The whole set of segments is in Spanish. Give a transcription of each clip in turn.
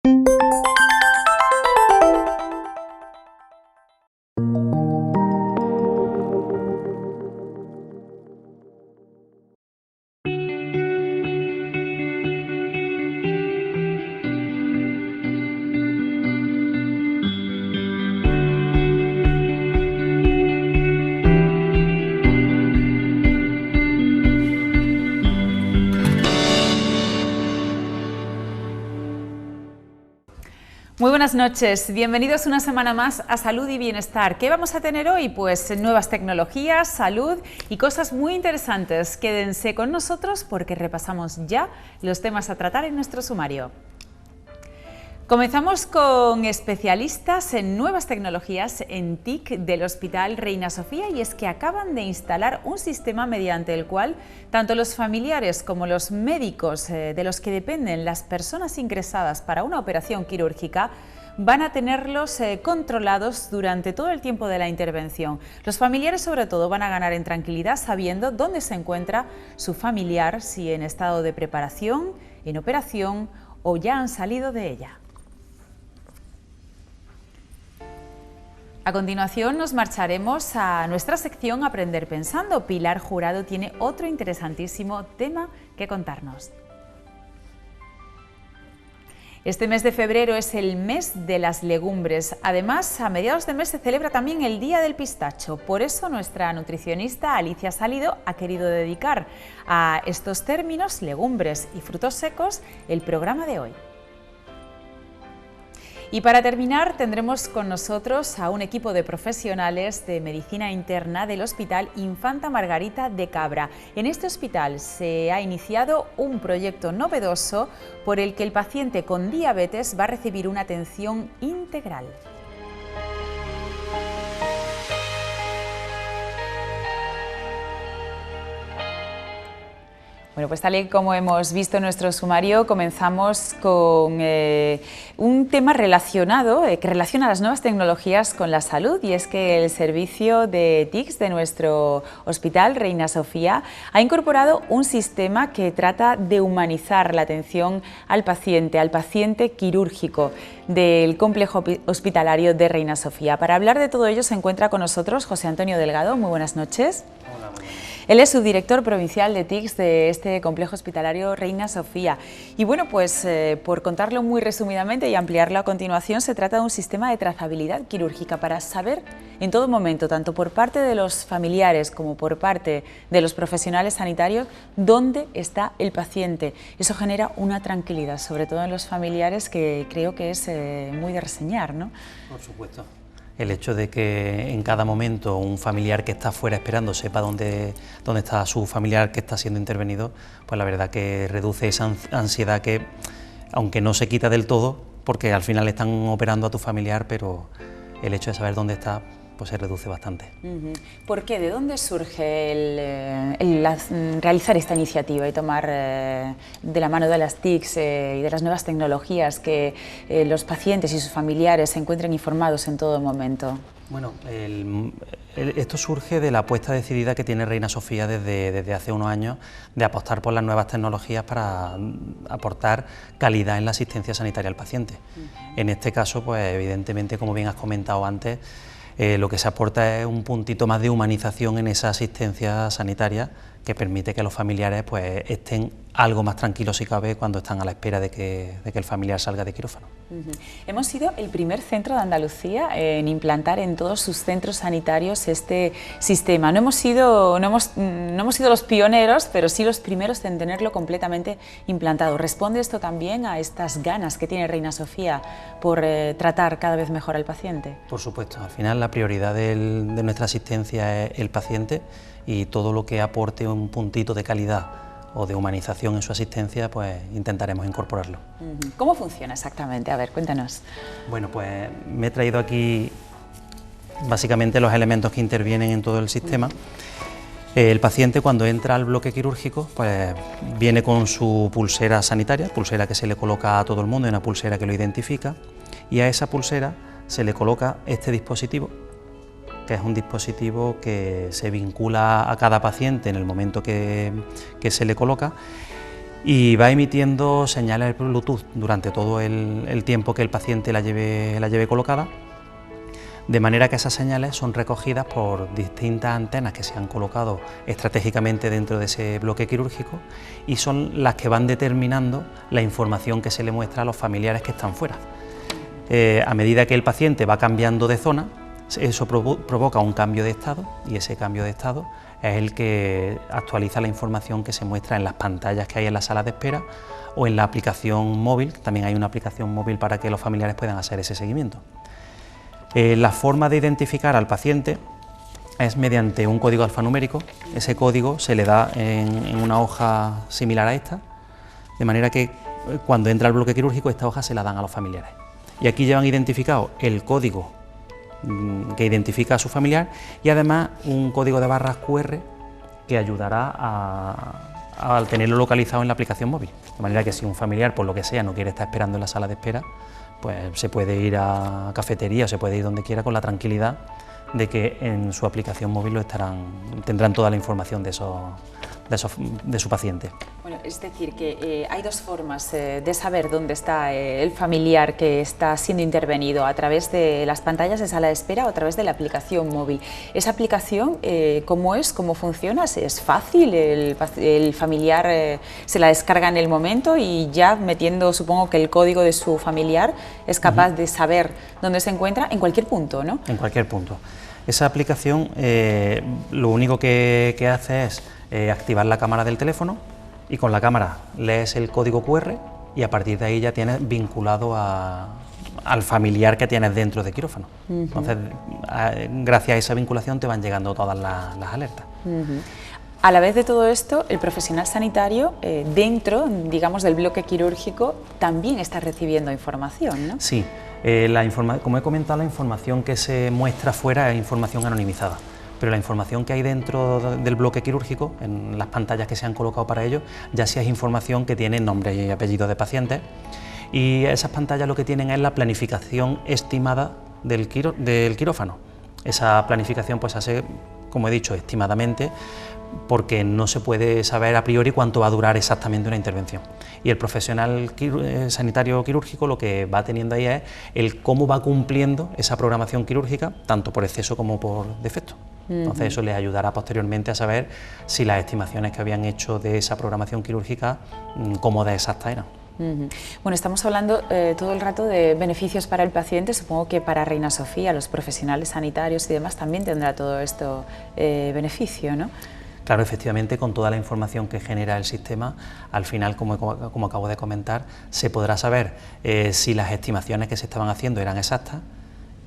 Muy buenas noches, bienvenidos una semana más a Salud y Bienestar. ¿Qué vamos a tener hoy? Pues nuevas tecnologías, salud y cosas muy interesantes. Quédense con nosotros porque repasamos ya los temas a tratar en nuestro sumario. Comenzamos con especialistas en nuevas tecnologías en TIC del Hospital Reina Sofía, y es que acaban de instalar un sistema mediante el cual tanto los familiares como los médicos de los que dependen las personas ingresadas para una operación quirúrgica van a tenerlos controlados durante todo el tiempo de la intervención. Los familiares sobre todo van a ganar en tranquilidad sabiendo dónde se encuentra su familiar, si en estado de preparación, en operación o ya han salido de ella. A continuación nos marcharemos a nuestra sección Aprender Pensando. Pilar Jurado tiene otro interesantísimo tema que contarnos. Este mes de febrero es el mes de las legumbres. Además, a mediados de mes se celebra también el Día del Pistacho. Por eso nuestra nutricionista Alicia Salido ha querido dedicar a estos términos, legumbres y frutos secos, el programa de hoy. Y para terminar tendremos con nosotros a un equipo de profesionales de medicina interna del Hospital Infanta Margarita de Cabra. En este hospital se ha iniciado un proyecto novedoso por el que el paciente con diabetes va a recibir una atención integral. Bueno, pues tal y como hemos visto en nuestro sumario, comenzamos con un tema relacionado, que relaciona las nuevas tecnologías con la salud, y es que el servicio de TICS de nuestro Hospital Reina Sofía ha incorporado un sistema que trata de humanizar la atención al paciente quirúrgico del complejo hospitalario de Reina Sofía. Para hablar de todo ello se encuentra con nosotros José Antonio Delgado. Muy buenas noches. Hola, buenas noches. Él es subdirector provincial de TICS de este complejo hospitalario Reina Sofía. Y bueno, pues por contarlo muy resumidamente y ampliarlo a continuación, se trata de un sistema de trazabilidad quirúrgica para saber en todo momento, tanto por parte de los familiares como por parte de los profesionales sanitarios, dónde está el paciente. Eso genera una tranquilidad, sobre todo en los familiares, que creo que es muy de reseñar, ¿no? Por supuesto. El hecho de que en cada momento un familiar que está fuera esperando sepa dónde está su familiar que está siendo intervenido, pues la verdad que reduce esa ansiedad que, aunque no se quita del todo, porque al final están operando a tu familiar, pero el hecho de saber dónde está, pues se reduce bastante. ¿Por qué? ¿De dónde surge realizar esta iniciativa y tomar de la mano de las TICS y de las nuevas tecnologías que los pacientes y sus familiares se encuentren informados en todo momento? Bueno, esto surge de la apuesta decidida que tiene Reina Sofía desde hace unos años de apostar por las nuevas tecnologías para aportar calidad en la asistencia sanitaria al paciente. En este caso, pues evidentemente, como bien has comentado antes, lo que se aporta es un puntito más de humanización en esa asistencia sanitaria, que permite que los familiares pues estén algo más tranquilos, si cabe, cuando están a la espera de que el familiar salga de quirófano. Hemos sido el primer centro de Andalucía en implantar en todos sus centros sanitarios este sistema. No hemos sido los pioneros, pero sí los primeros en tenerlo completamente implantado. ¿Responde esto también a estas ganas que tiene Reina Sofía por tratar cada vez mejor al paciente? Por supuesto, al final la prioridad de nuestra asistencia es el paciente, y todo lo que aporte un puntito de calidad o de humanización en su asistencia, pues intentaremos incorporarlo. ¿Cómo funciona exactamente? A ver, cuéntanos. Bueno, pues me he traído aquí básicamente los elementos que intervienen en todo el sistema. El paciente, cuando entra al bloque quirúrgico, pues viene con su pulsera sanitaria, pulsera que se le coloca a todo el mundo, una pulsera que lo identifica, y a esa pulsera se le coloca este dispositivo, que es un dispositivo que se vincula a cada paciente en el momento que se le coloca, y va emitiendo señales Bluetooth durante todo el tiempo que el paciente la lleve colocada, de manera que esas señales son recogidas por distintas antenas que se han colocado estratégicamente dentro de ese bloque quirúrgico y son las que van determinando la información que se le muestra a los familiares que están fuera. A medida que el paciente va cambiando de zona, eso provoca un cambio de estado y ese cambio de estado es el que actualiza la información que se muestra en las pantallas que hay en la sala de espera o en la aplicación móvil. También hay una aplicación móvil para que los familiares puedan hacer ese seguimiento. La forma de identificar al paciente es mediante un código alfanumérico. Ese código se le da en una hoja similar a esta, de manera que cuando entra al bloque quirúrgico esta hoja se la dan a los familiares. Y aquí llevan identificado el código que identifica a su familiar y además un código de barras QR que ayudará al tenerlo localizado en la aplicación móvil. De manera que si un familiar, por lo que sea, no quiere estar esperando en la sala de espera, pues se puede ir a cafetería o se puede ir donde quiera con la tranquilidad de que en su aplicación móvil tendrán toda la información de su paciente. Bueno, es decir, que hay dos formas de saber dónde está el familiar que está siendo intervenido, a través de las pantallas de sala de espera o a través de la aplicación móvil. ¿Esa aplicación cómo es, cómo funciona? ¿Es fácil? ¿El familiar se la descarga en el momento y ya metiendo, supongo que el código de su familiar es capaz de saber dónde se encuentra en cualquier punto, ¿no? En cualquier punto. Esa aplicación lo único que hace es activar la cámara del teléfono y con la cámara lees el código QR y a partir de ahí ya tienes vinculado al familiar que tienes dentro de quirófano. Entonces, gracias a esa vinculación te van llegando todas las alertas. A la vez de todo esto, el profesional sanitario dentro, digamos, del bloque quirúrgico también está recibiendo información, ¿no? Sí, como he comentado, la información que se muestra fuera es información anonimizada, pero la información que hay dentro del bloque quirúrgico, en las pantallas que se han colocado para ello, ya sí es información que tiene nombre y apellido de pacientes, y esas pantallas lo que tienen es la planificación estimada del quirófano. Esa planificación pues hace, como he dicho, estimadamente, porque no se puede saber a priori cuánto va a durar exactamente una intervención. Y el profesional sanitario quirúrgico lo que va teniendo ahí es el cómo va cumpliendo esa programación quirúrgica, tanto por exceso como por defecto. Entonces eso les ayudará posteriormente a saber si las estimaciones que habían hecho de esa programación quirúrgica, cómo de exactas eran. Bueno, estamos hablando todo el rato de beneficios para el paciente. Supongo que para Reina Sofía, los profesionales sanitarios y demás también tendrá todo esto beneficio, ¿no? Claro, efectivamente, con toda la información que genera el sistema, al final, como acabo de comentar, se podrá saber si las estimaciones que se estaban haciendo eran exactas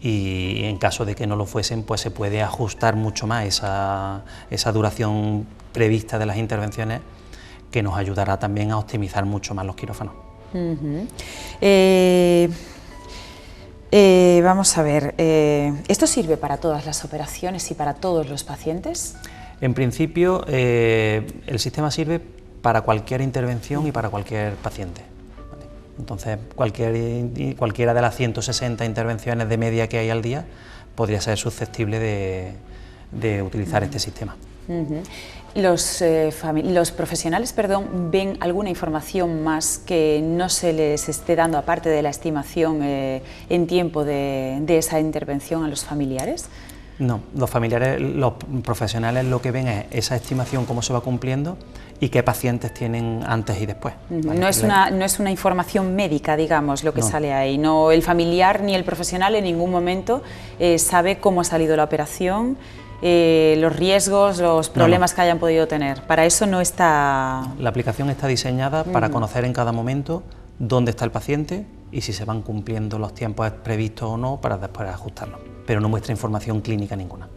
y en caso de que no lo fuesen, pues se puede ajustar mucho más esa duración prevista de las intervenciones, que nos ayudará también a optimizar mucho más los quirófanos. Vamos a ver, ¿esto sirve para todas las operaciones y para todos los pacientes? En principio, el sistema sirve para cualquier intervención y para cualquier paciente. ¿Vale? Entonces, cualquiera de las 160 intervenciones de media que hay al día podría ser susceptible de utilizar este sistema. Los profesionales, ¿ven alguna información más que no se les esté dando, aparte de la estimación en tiempo de esa intervención, a los familiares? No, los profesionales lo que ven es esa estimación, cómo se va cumpliendo y qué pacientes tienen antes y después. ¿Vale? No es una información médica, digamos, lo que sale ahí. No, el familiar ni el profesional en ningún momento sabe cómo ha salido la operación, los riesgos, los problemas que hayan podido tener. Para eso no está... La aplicación está diseñada para conocer en cada momento dónde está el paciente y si se van cumpliendo los tiempos previstos o no, para después ajustarlo, pero no muestra información clínica ninguna.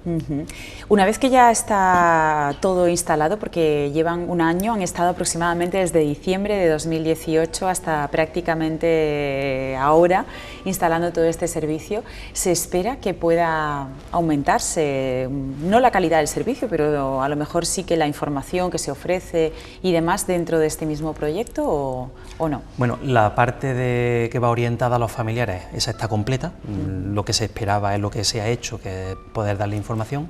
Una vez que ya está todo instalado, porque llevan un año, han estado aproximadamente desde diciembre de 2018 hasta prácticamente ahora instalando todo este servicio, se espera que pueda aumentarse, no la calidad del servicio, pero a lo mejor sí que la información que se ofrece y demás dentro de este mismo proyecto, ¿o no? Bueno, la parte que va orientada a los familiares, esa está completa. Lo que se esperaba es lo que se ha hecho, que es poder darle información.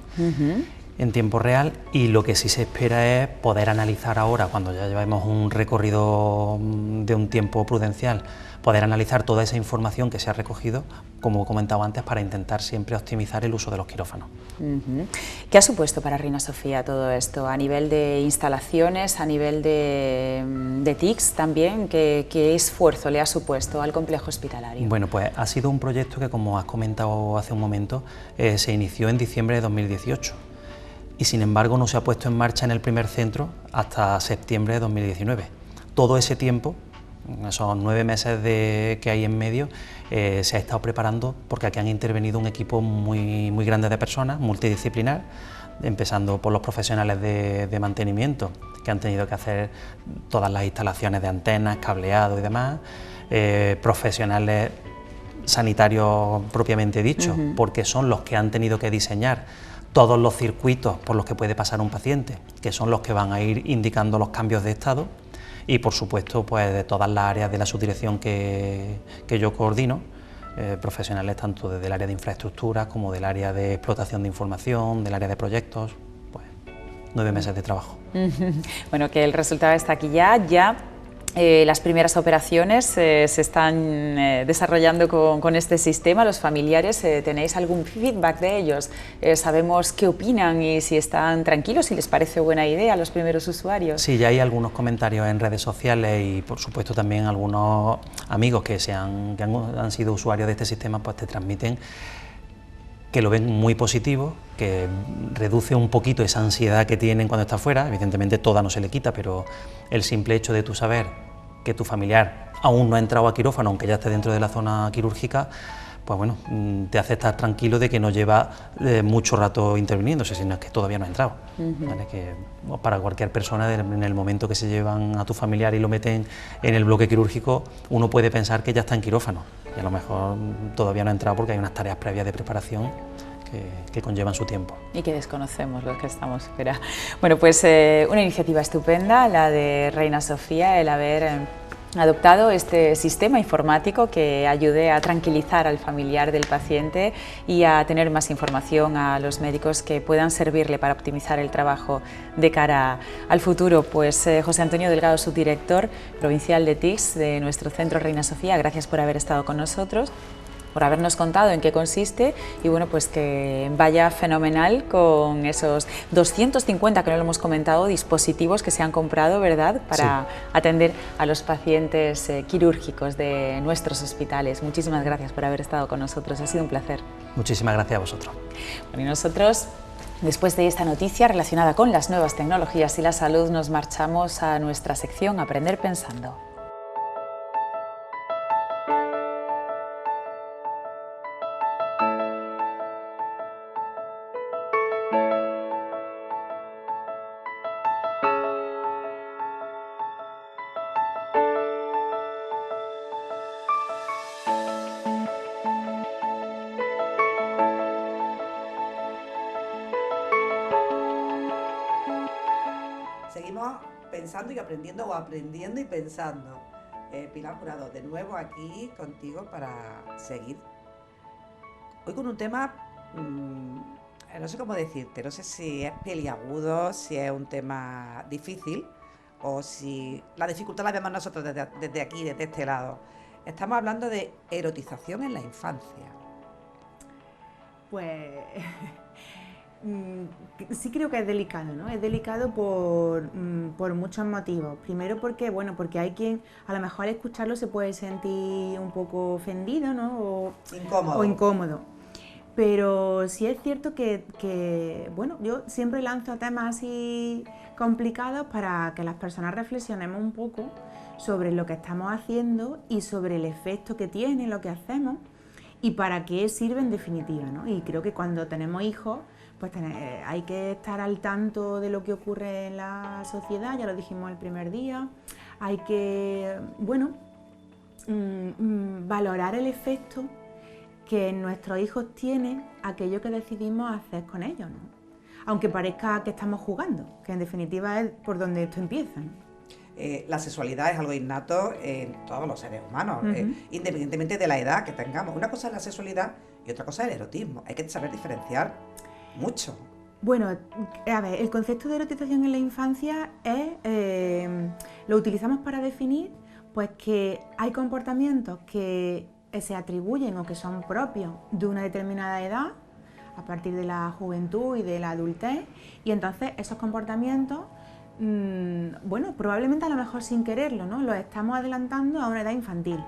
en tiempo real, y lo que sí se espera es poder analizar ahora, cuando ya llevamos un recorrido de un tiempo prudencial, poder analizar toda esa información que se ha recogido, como comentaba antes, para intentar siempre optimizar el uso de los quirófanos. ¿Qué ha supuesto para Reina Sofía todo esto? A nivel de instalaciones, a nivel de TICs también, ¿qué esfuerzo le ha supuesto al complejo hospitalario? Bueno, pues ha sido un proyecto que, como has comentado hace un momento, se inició en diciembre de 2018 y sin embargo no se ha puesto en marcha en el primer centro hasta septiembre de 2019. Todo ese tiempo, esos 9 meses que hay en medio, se ha estado preparando, porque aquí han intervenido un equipo muy grande de personas, multidisciplinar, empezando por los profesionales de mantenimiento, que han tenido que hacer todas las instalaciones de antenas, cableado y demás, profesionales sanitarios propiamente dichos, porque son los que han tenido que diseñar todos los circuitos por los que puede pasar un paciente, que son los que van a ir indicando los cambios de estado, y por supuesto pues de todas las áreas de la subdirección que yo coordino, profesionales tanto desde el área de infraestructuras como del área de explotación de información, del área de proyectos, pues 9 meses de trabajo. Bueno, que el resultado está aquí ya. Las primeras operaciones se están desarrollando con este sistema. Los familiares, ¿tenéis algún feedback de ellos? ¿Sabemos qué opinan y si están tranquilos, si les parece buena idea a los primeros usuarios? Sí, ya hay algunos comentarios en redes sociales y por supuesto también algunos amigos que han sido usuarios de este sistema, pues te transmiten que lo ven muy positivo, que reduce un poquito esa ansiedad que tienen cuando está fuera. Evidentemente toda no se le quita, pero el simple hecho de tú saber que tu familiar aún no ha entrado a quirófano, aunque ya esté dentro de la zona quirúrgica, pues bueno, te hace estar tranquilo de que no lleva mucho rato interviniéndose, sino que todavía no ha entrado. ¿Vale? Que para cualquier persona, en el momento que se llevan a tu familiar y lo meten en el bloque quirúrgico, uno puede pensar que ya está en quirófano, y a lo mejor todavía no ha entrado porque hay unas tareas previas de preparación que conllevan su tiempo. Y que desconocemos los que estamos fuera. Bueno, pues una iniciativa estupenda, la de Reina Sofía, el haber adoptado este sistema informático que ayude a tranquilizar al familiar del paciente y a tener más información a los médicos que puedan servirle para optimizar el trabajo de cara al futuro. Pues José Antonio Delgado, subdirector provincial de TICs de nuestro centro Reina Sofía, gracias por haber estado con nosotros, por habernos contado en qué consiste, y bueno, pues que vaya fenomenal con esos 250, que no lo hemos comentado, dispositivos que se han comprado, ¿verdad?, para atender a los pacientes quirúrgicos de nuestros hospitales. Muchísimas gracias por haber estado con nosotros, ha sido un placer. Muchísimas gracias a vosotros. Bueno, y nosotros, después de esta noticia relacionada con las nuevas tecnologías y la salud, nos marchamos a nuestra sección Aprender Pensando. Seguimos pensando y aprendiendo, o aprendiendo y pensando. Pilar Jurado, de nuevo aquí contigo para seguir. Hoy con un tema, no sé cómo decirte, no sé si es peliagudo, si es un tema difícil o si la dificultad la vemos nosotros desde aquí, desde este lado. Estamos hablando de erotización en la infancia. Pues sí creo que es delicado, ¿no? Es delicado por muchos motivos. Primero porque hay quien a lo mejor al escucharlo se puede sentir un poco ofendido, ¿no? O incómodo. Pero sí es cierto que yo siempre lanzo temas así complicados para que las personas reflexionemos un poco sobre lo que estamos haciendo y sobre el efecto que tiene lo que hacemos y para qué sirve en definitiva, ¿no? Y creo que cuando tenemos hijos, pues hay que estar al tanto de lo que ocurre en la sociedad, ya lo dijimos el primer día, hay que, valorar el efecto que nuestros hijos tienen aquello que decidimos hacer con ellos, ¿no? Aunque parezca que estamos jugando, que en definitiva es por donde esto empieza, ¿no? La sexualidad es algo innato en todos los seres humanos, independientemente de la edad que tengamos. Una cosa es la sexualidad y otra cosa es el erotismo. Hay que saber diferenciar mucho. Bueno, a ver, el concepto de erotización en la infancia lo utilizamos para definir pues que hay comportamientos que se atribuyen o que son propios de una determinada edad, a partir de la juventud y de la adultez, y entonces esos comportamientos, bueno, probablemente a lo mejor sin quererlo, ¿no? Los estamos adelantando a una edad infantil.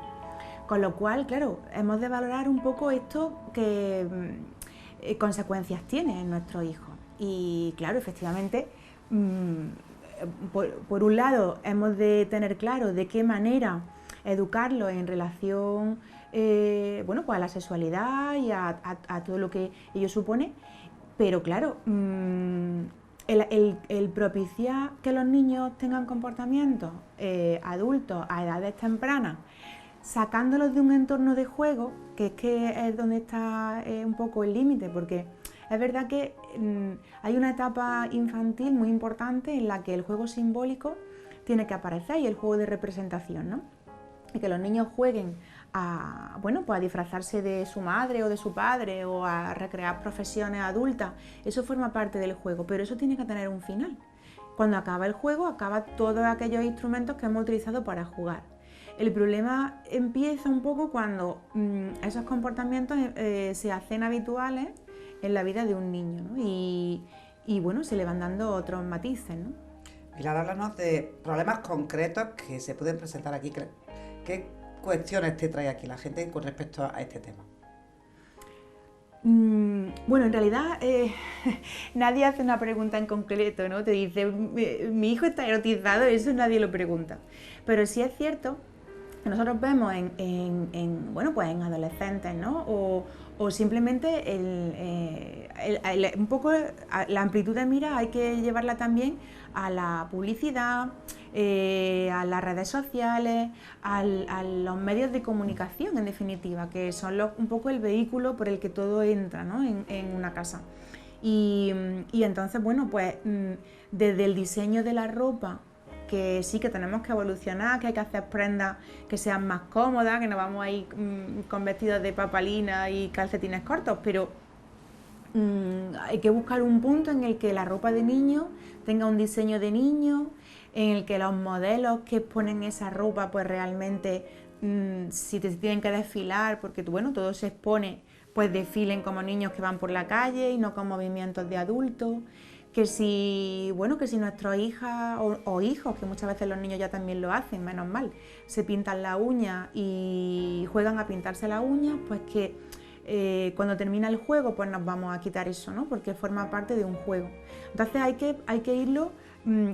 Con lo cual, claro, hemos de valorar un poco esto que consecuencias tiene en nuestros hijos. Y claro, efectivamente, por un lado, hemos de tener claro de qué manera educarlos en relación bueno, pues a la sexualidad y a todo lo que ello supone, pero claro, el propiciar que los niños tengan comportamientos adultos a edades tempranas, sacándolos de un entorno de juego, que es donde está un poco el límite, porque es verdad que hay una etapa infantil muy importante en la que el juego simbólico tiene que aparecer y el juego de representación, ¿no? Y que los niños jueguen bueno, pues a disfrazarse de su madre o de su padre o a recrear profesiones adultas, eso forma parte del juego, pero eso tiene que tener un final. Cuando acaba el juego, acaba todos aquellos instrumentos que hemos utilizado para jugar. El problema empieza un poco cuando esos comportamientos se hacen habituales en la vida de un niño, ¿no? Y bueno, se le van dando otros matices, ¿no? Pilar, háblanos de problemas concretos que se pueden presentar aquí. ¿Qué cuestiones te trae aquí la gente con respecto a este tema? Bueno, en realidad nadie hace una pregunta en concreto, ¿no? Te dice, mi hijo está erotizado, eso nadie lo pregunta. Pero sí es cierto que nosotros vemos bueno, pues en adolescentes, ¿no? O simplemente un poco la amplitud de mira hay que llevarla también a la publicidad, a las redes sociales, a los medios de comunicación, en definitiva, que son un poco el vehículo por el que todo entra, ¿no? en una casa. Y entonces, bueno, pues desde el diseño de la ropa, que sí que tenemos que evolucionar, que hay que hacer prendas que sean más cómodas, que no vamos a ir con vestidos de papalina y calcetines cortos, pero hay que buscar un punto en el que la ropa de niño tenga un diseño de niño, en el que los modelos que exponen esa ropa pues realmente si te tienen que desfilar, porque bueno, todo se expone, pues desfilen como niños que van por la calle y no con movimientos de adultos. Que si nuestras hijas o hijos, que muchas veces los niños ya también lo hacen, menos mal, se pintan la uña y juegan a pintarse la uña, pues que cuando termina el juego pues nos vamos a quitar eso, ¿no? Porque forma parte de un juego. Entonces hay que irlo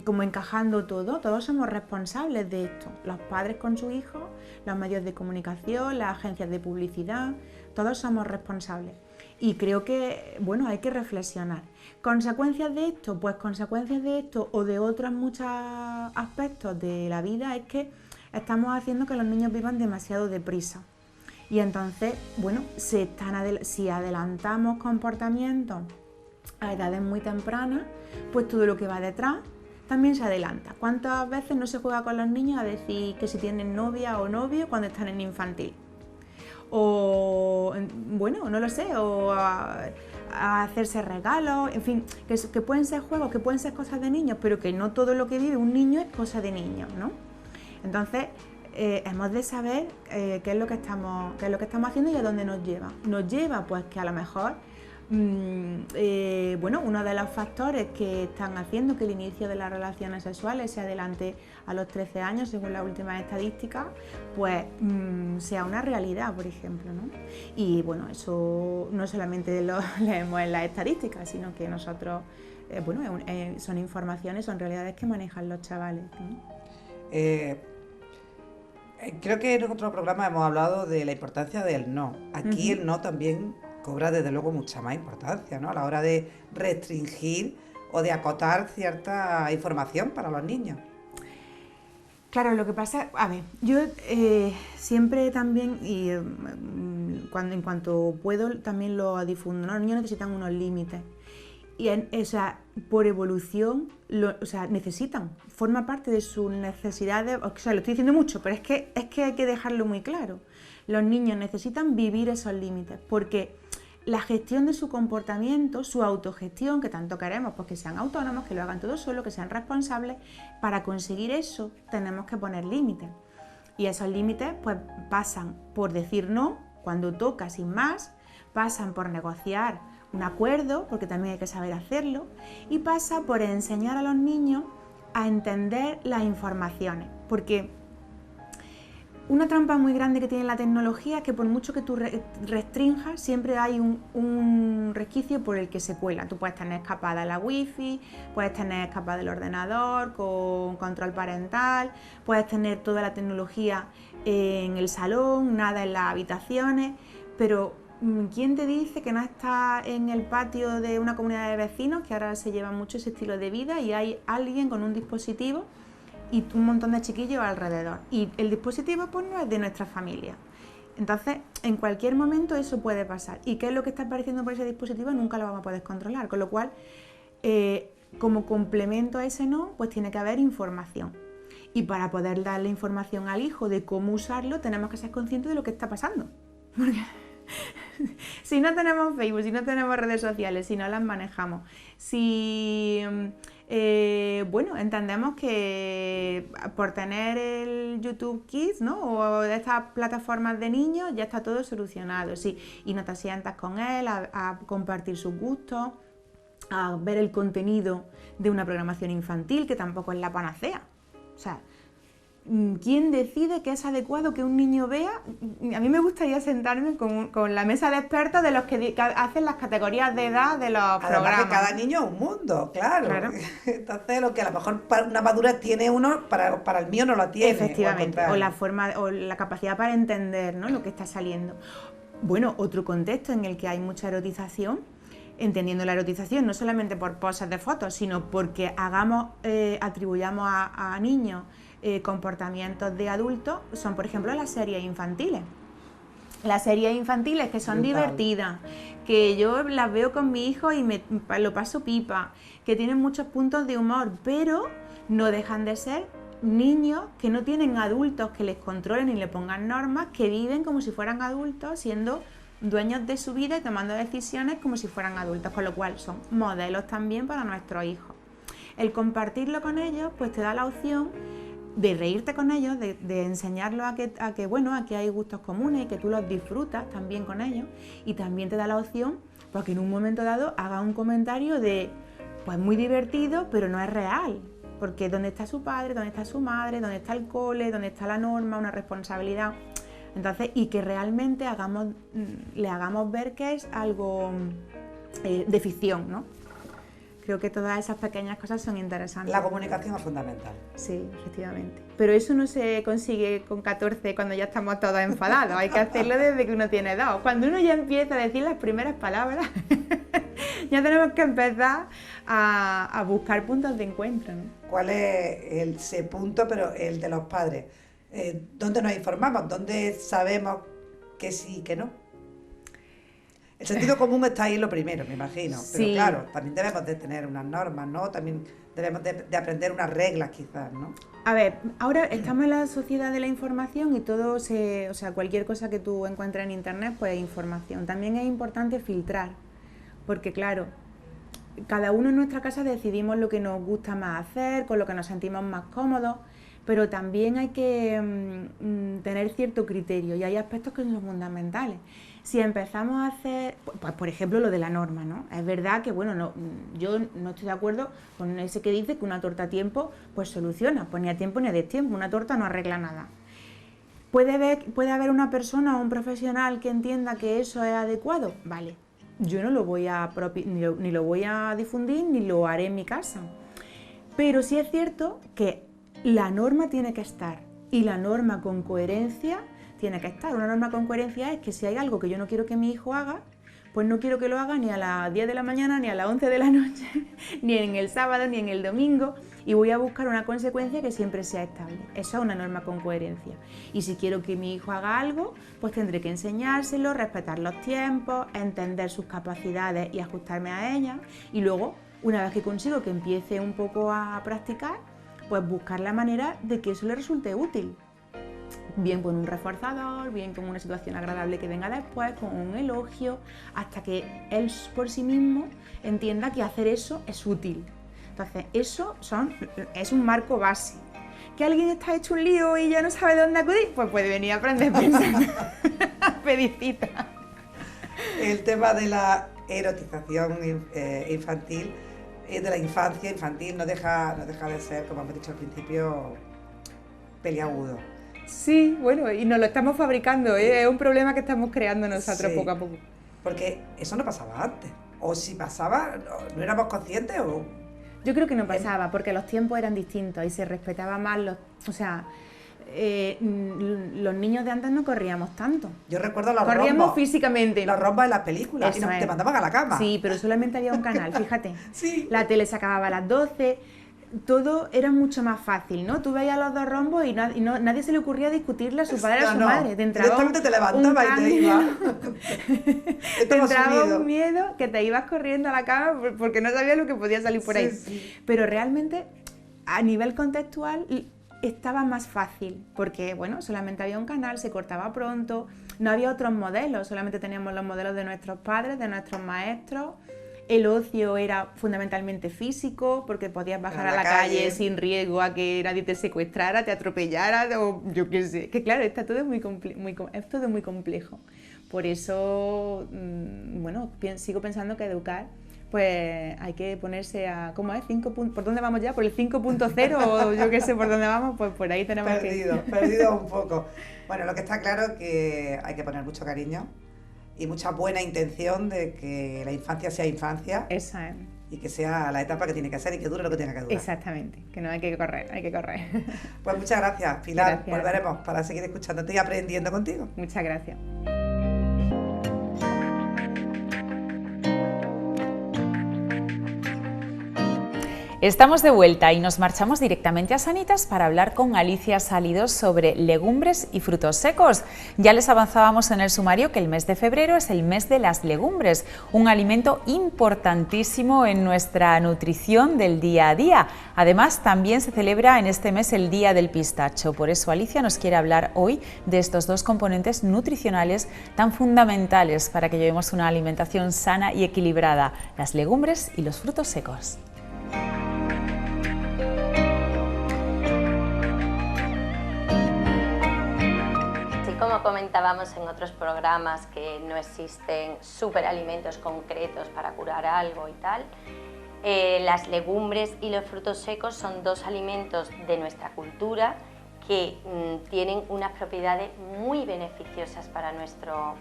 como encajando todo, todos somos responsables de esto, los padres con sus hijos, los medios de comunicación, las agencias de publicidad, todos somos responsables. Y creo que, bueno, hay que reflexionar. ¿Consecuencias de esto? Pues consecuencias de esto o de otros muchos aspectos de la vida es que estamos haciendo que los niños vivan demasiado deprisa. Y entonces, bueno, si adelantamos comportamientos a edades muy tempranas, pues todo lo que va detrás también se adelanta. ¿Cuántas veces no se juega con los niños a decir que si tienen novia o novio cuando están en infantil? O, bueno, no lo sé, o a hacerse regalos, en fin, que pueden ser juegos, que pueden ser cosas de niños, pero que no todo lo que vive un niño es cosa de niños, ¿no? Entonces, hemos de saber qué es lo que estamos haciendo y a dónde nos lleva. Nos lleva, pues, que a lo mejor bueno, uno de los factores que están haciendo que el inicio de las relaciones sexuales se adelante a los 13 años, según las últimas estadísticas, pues sea una realidad, por ejemplo, ¿no? Y bueno, eso no solamente lo leemos en las estadísticas, sino que nosotros, bueno, son informaciones, son realidades que manejan los chavales, ¿no? Creo que en otro programa hemos hablado de la importancia del no. Aquí el no también cobra desde luego mucha más importancia, ¿no? A la hora de restringir o de acotar cierta información para los niños. Claro, lo que pasa, a ver, yo siempre también, y en cuanto puedo, también lo difundo, ¿no? Los niños necesitan unos límites. Y o sea, por evolución, necesitan, forma parte de sus necesidades, o sea, lo estoy diciendo mucho, pero es que hay que dejarlo muy claro. Los niños necesitan vivir esos límites, porque la gestión de su comportamiento, su autogestión, que tanto queremos, pues que sean autónomos, que lo hagan todo solo, que sean responsables. Para conseguir eso tenemos que poner límites. Y esos límites pues pasan por decir no cuando toca sin más, pasan por negociar un acuerdo, porque también hay que saber hacerlo, y pasa por enseñar a los niños a entender las informaciones, porque una trampa muy grande que tiene la tecnología es que por mucho que tú restrinjas, siempre hay un resquicio por el que se cuela. Tú puedes tener escapada la wifi, puedes tener escapada el ordenador con control parental, puedes tener toda la tecnología en el salón, nada en las habitaciones, pero ¿quién te dice que no está en el patio de una comunidad de vecinos, que ahora se lleva mucho ese estilo de vida, y hay alguien con un dispositivo y un montón de chiquillos alrededor? Y el dispositivo pues no es de nuestra familia. Entonces, en cualquier momento eso puede pasar. ¿Y qué es lo que está apareciendo por ese dispositivo? Nunca lo vamos a poder controlar. Con lo cual, como complemento a ese no, pues tiene que haber información. Y para poder darle información al hijo de cómo usarlo, tenemos que ser conscientes de lo que está pasando. Porque si no tenemos Facebook, si no tenemos redes sociales, si no las manejamos, si entendemos que por tener el YouTube Kids, ¿no?, o de estas plataformas de niños, ya está todo solucionado, sí, y no te sientas con él a compartir sus gustos, a ver el contenido de una programación infantil, que tampoco es la panacea. O sea, ¿quién decide que es adecuado que un niño vea? A mí me gustaría sentarme con la mesa de expertos de los que hacen las categorías de edad de los programas. Además que cada niño es un mundo, claro. Entonces, lo que a lo mejor para una madurez tiene uno, para el mío no lo tiene. Efectivamente, o la forma, o la capacidad para entender, ¿no?, lo que está saliendo. Bueno, otro contexto en el que hay mucha erotización, entendiendo la erotización no solamente por poses de fotos, sino porque atribuyamos a niños comportamientos de adultos, son por ejemplo las series infantiles. Las series infantiles que son divertidas, que yo las veo con mi hijo y lo paso pipa, que tienen muchos puntos de humor, pero no dejan de ser niños que no tienen adultos que les controlen y le pongan normas, que viven como si fueran adultos, siendo dueños de su vida y tomando decisiones como si fueran adultos, con lo cual son modelos también para nuestros hijos. El compartirlo con ellos pues te da la opción de reírte con ellos, de enseñarlos a que hay gustos comunes y que tú los disfrutas también con ellos, y también te da la opción porque en un momento dado haga un comentario de pues muy divertido, pero no es real, porque ¿dónde está su padre? ¿Dónde está su madre? ¿Dónde está el cole? ¿Dónde está la norma? Una responsabilidad. Entonces, y que realmente le hagamos ver que es algo de ficción, ¿no? Creo que todas esas pequeñas cosas son interesantes. La comunicación es fundamental. Sí, efectivamente. Pero eso no se consigue con 14 cuando ya estamos todos enfadados. Hay que hacerlo desde que uno tiene 2. Cuando uno ya empieza a decir las primeras palabras, ya tenemos que empezar a buscar puntos de encuentro, ¿no? ¿Cuál es ese punto, pero el de los padres? ¿Dónde nos informamos? ¿Dónde sabemos que sí y que no? El sentido común está ahí lo primero, me imagino. Sí. Pero claro, también debemos de tener unas normas, ¿no? También debemos de aprender unas reglas, quizás, ¿no? A ver, ahora estamos en la sociedad de la información y cualquier cosa que tú encuentres en internet, pues es información. También es importante filtrar, porque claro, cada uno en nuestra casa decidimos lo que nos gusta más hacer, con lo que nos sentimos más cómodos, pero también hay que tener cierto criterio y hay aspectos que son fundamentales. Si empezamos a hacer, pues por ejemplo, lo de la norma, ¿no? Es verdad que, yo no estoy de acuerdo con ese que dice que una torta a tiempo pues soluciona, pues ni a tiempo ni a destiempo, una torta no arregla nada. ¿Puede haber una persona o un profesional que entienda que eso es adecuado? Vale, yo no lo voy ni lo voy a difundir ni lo haré en mi casa. Pero sí es cierto que la norma tiene que estar, y la norma con coherencia tiene que estar. Una norma con coherencia es que si hay algo que yo no quiero que mi hijo haga, pues no quiero que lo haga ni a las 10 de la mañana, ni a las 11 de la noche, ni en el sábado, ni en el domingo, y voy a buscar una consecuencia que siempre sea estable. Esa es una norma con coherencia. Y si quiero que mi hijo haga algo, pues tendré que enseñárselo, respetar los tiempos, entender sus capacidades y ajustarme a ellas, y luego, una vez que consigo que empiece un poco a practicar, pues buscar la manera de que eso le resulte útil. bien con un reforzador, bien con una situación agradable que venga después, con un elogio, hasta que él por sí mismo entienda que hacer eso es útil. Entonces, eso es un marco base. ¿Que alguien está hecho un lío y ya no sabe dónde acudir? Pues puede venir a aprender pensando. Pedir cita. El tema de la erotización infantil, de la infancia infantil, no deja de ser, como hemos dicho al principio, peliagudo. Sí, bueno, y nos lo estamos fabricando, ¿eh? Es un problema que estamos creando nosotros poco a poco. Porque eso no pasaba antes. O si pasaba, no éramos conscientes o... Yo creo que no pasaba, porque los tiempos eran distintos y se respetaba más los niños de antes no corríamos tanto. Yo recuerdo los corríamos rombos, físicamente. Los rombos en las películas. Eso y te mandaban a la cama. Sí, pero solamente había un canal, fíjate. Sí. La tele se acababa a las 12, todo era mucho más fácil, ¿no? Tú veías los dos rombos y nadie se le ocurría discutirle a su padre o a su madre. Te entraba te levantabas y te ibas. Te entraba un miedo que te ibas corriendo a la cama porque no sabías lo que podía salir por ahí. Sí. Pero realmente, a nivel contextual, estaba más fácil, porque bueno, solamente había un canal, se cortaba pronto, no había otros modelos, solamente teníamos los modelos de nuestros padres, de nuestros maestros. El ocio era fundamentalmente físico, porque podías bajar a la calle sin riesgo a que nadie te secuestrara, te atropellara, o yo qué sé. Que claro, está todo es todo muy complejo. Por eso, bueno, sigo pensando que educar, pues hay que ponerse a... ¿Cómo es? ¿Por dónde vamos ya? ¿Por el 5.0 o yo qué sé por dónde vamos? Pues por ahí tenemos Perdido un poco. Bueno, lo que está claro es que hay que poner mucho cariño y mucha buena intención de que la infancia sea infancia. Esa es. Y que sea la etapa que tiene que ser y que dure lo que tenga que durar. Exactamente, que no hay que correr, hay que correr. Pues muchas gracias, Pilar. Gracias. Volveremos para seguir escuchándote y aprendiendo contigo. Muchas gracias. Estamos de vuelta y nos marchamos directamente a Sanitas para hablar con Alicia Sálidos sobre legumbres y frutos secos. Ya les avanzábamos en el sumario que el mes de febrero es el mes de las legumbres, un alimento importantísimo en nuestra nutrición del día a día. Además, también se celebra en este mes el Día del Pistacho. Por eso Alicia nos quiere hablar hoy de estos dos componentes nutricionales tan fundamentales para que llevemos una alimentación sana y equilibrada, las legumbres y los frutos secos. Como comentábamos en otros programas que no existen superalimentos concretos para curar algo y tal, las legumbres y los frutos secos son dos alimentos de nuestra cultura que tienen unas propiedades muy beneficiosas para nuestro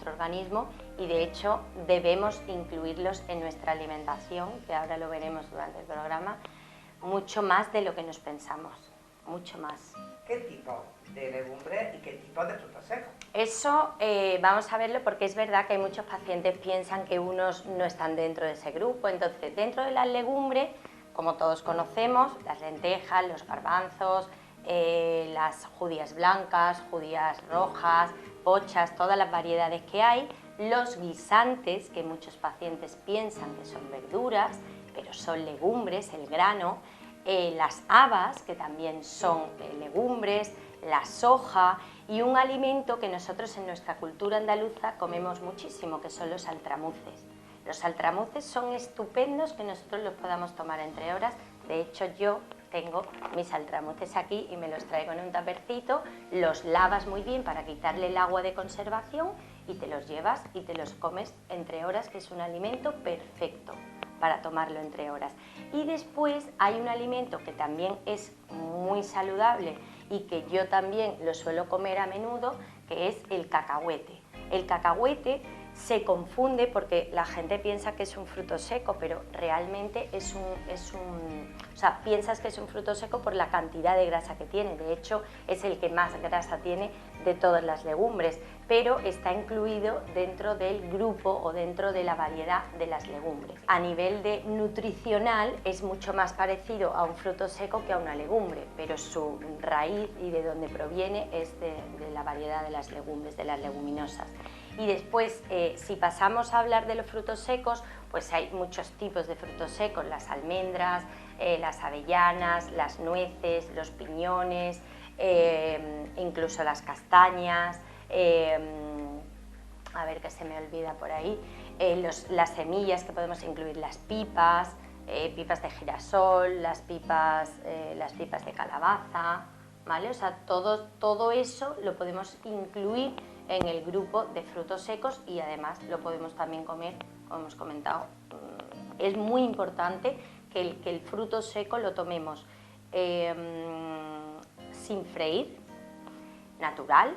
organismo y de hecho debemos incluirlos en nuestra alimentación, que ahora lo veremos durante el programa, mucho más de lo que nos pensamos, mucho más. ¿Qué tipo de legumbres y qué tipo de frutos secos? Eso vamos a verlo porque es verdad que hay muchos pacientes que piensan que unos no están dentro de ese grupo. Entonces, dentro de las legumbres, como todos conocemos, las lentejas, los garbanzos, las judías blancas, judías rojas, pochas, todas las variedades que hay, los guisantes, que muchos pacientes piensan que son verduras, pero son legumbres, el grano, las habas, que también son legumbres, la soja y un alimento que nosotros en nuestra cultura andaluza comemos muchísimo, que son los saltramuces. Los saltramuces son estupendos que nosotros los podamos tomar entre horas. De hecho, yo tengo mis saltramuces aquí y me los traigo en un tapercito, los lavas muy bien para quitarle el agua de conservación y te los llevas y te los comes entre horas, que es un alimento perfecto para tomarlo entre horas. Y después hay un alimento que también es muy saludable y que yo también lo suelo comer a menudo, que es el cacahuete. El cacahuete se confunde porque la gente piensa que es un fruto seco, pero realmente o sea, piensas que es un fruto seco por la cantidad de grasa que tiene. De hecho, es el que más grasa tiene de todas las legumbres, pero está incluido dentro del grupo o dentro de la variedad de las legumbres. A nivel de nutricional es mucho más parecido a un fruto seco que a una legumbre, pero su raíz y de donde proviene es de la variedad de las legumbres, de las leguminosas. Y después, si pasamos a hablar de los frutos secos, pues hay muchos tipos de frutos secos, las almendras, las avellanas, las nueces, los piñones, incluso las castañas, a ver que se me olvida por ahí, las semillas que podemos incluir, las pipas, pipas de girasol, las pipas de calabaza, ¿vale? O sea, todo eso lo podemos incluir en el grupo de frutos secos y además lo podemos también comer, como hemos comentado. Es muy importante que el fruto seco lo tomemos sin freír, natural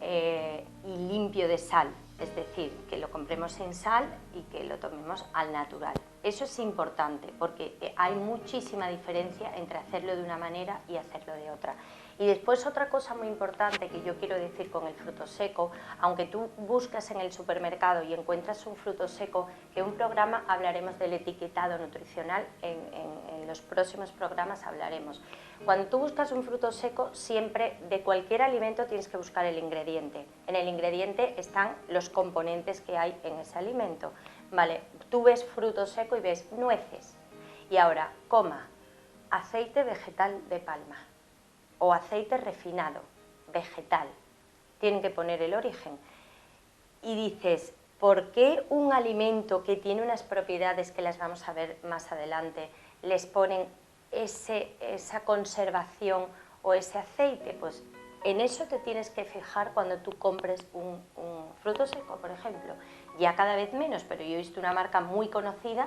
y limpio de sal, es decir, que lo compremos sin sal y que lo tomemos al natural. Eso es importante porque hay muchísima diferencia entre hacerlo de una manera y hacerlo de otra. Y después otra cosa muy importante que yo quiero decir con el fruto seco, aunque tú buscas en el supermercado y encuentras un fruto seco, que un programa hablaremos del etiquetado nutricional, en los próximos programas hablaremos. Cuando tú buscas un fruto seco, siempre de cualquier alimento tienes que buscar el ingrediente. En el ingrediente están los componentes que hay en ese alimento. Vale, tú ves fruto seco y ves nueces. Y ahora, coma, aceite vegetal de palma o aceite refinado, vegetal. Tienen que poner el origen. Y dices, ¿por qué un alimento que tiene unas propiedades que las vamos a ver más adelante, les ponen esa conservación o ese aceite? Pues en eso te tienes que fijar cuando tú compres un fruto seco, por ejemplo. Ya cada vez menos, pero yo he visto una marca muy conocida,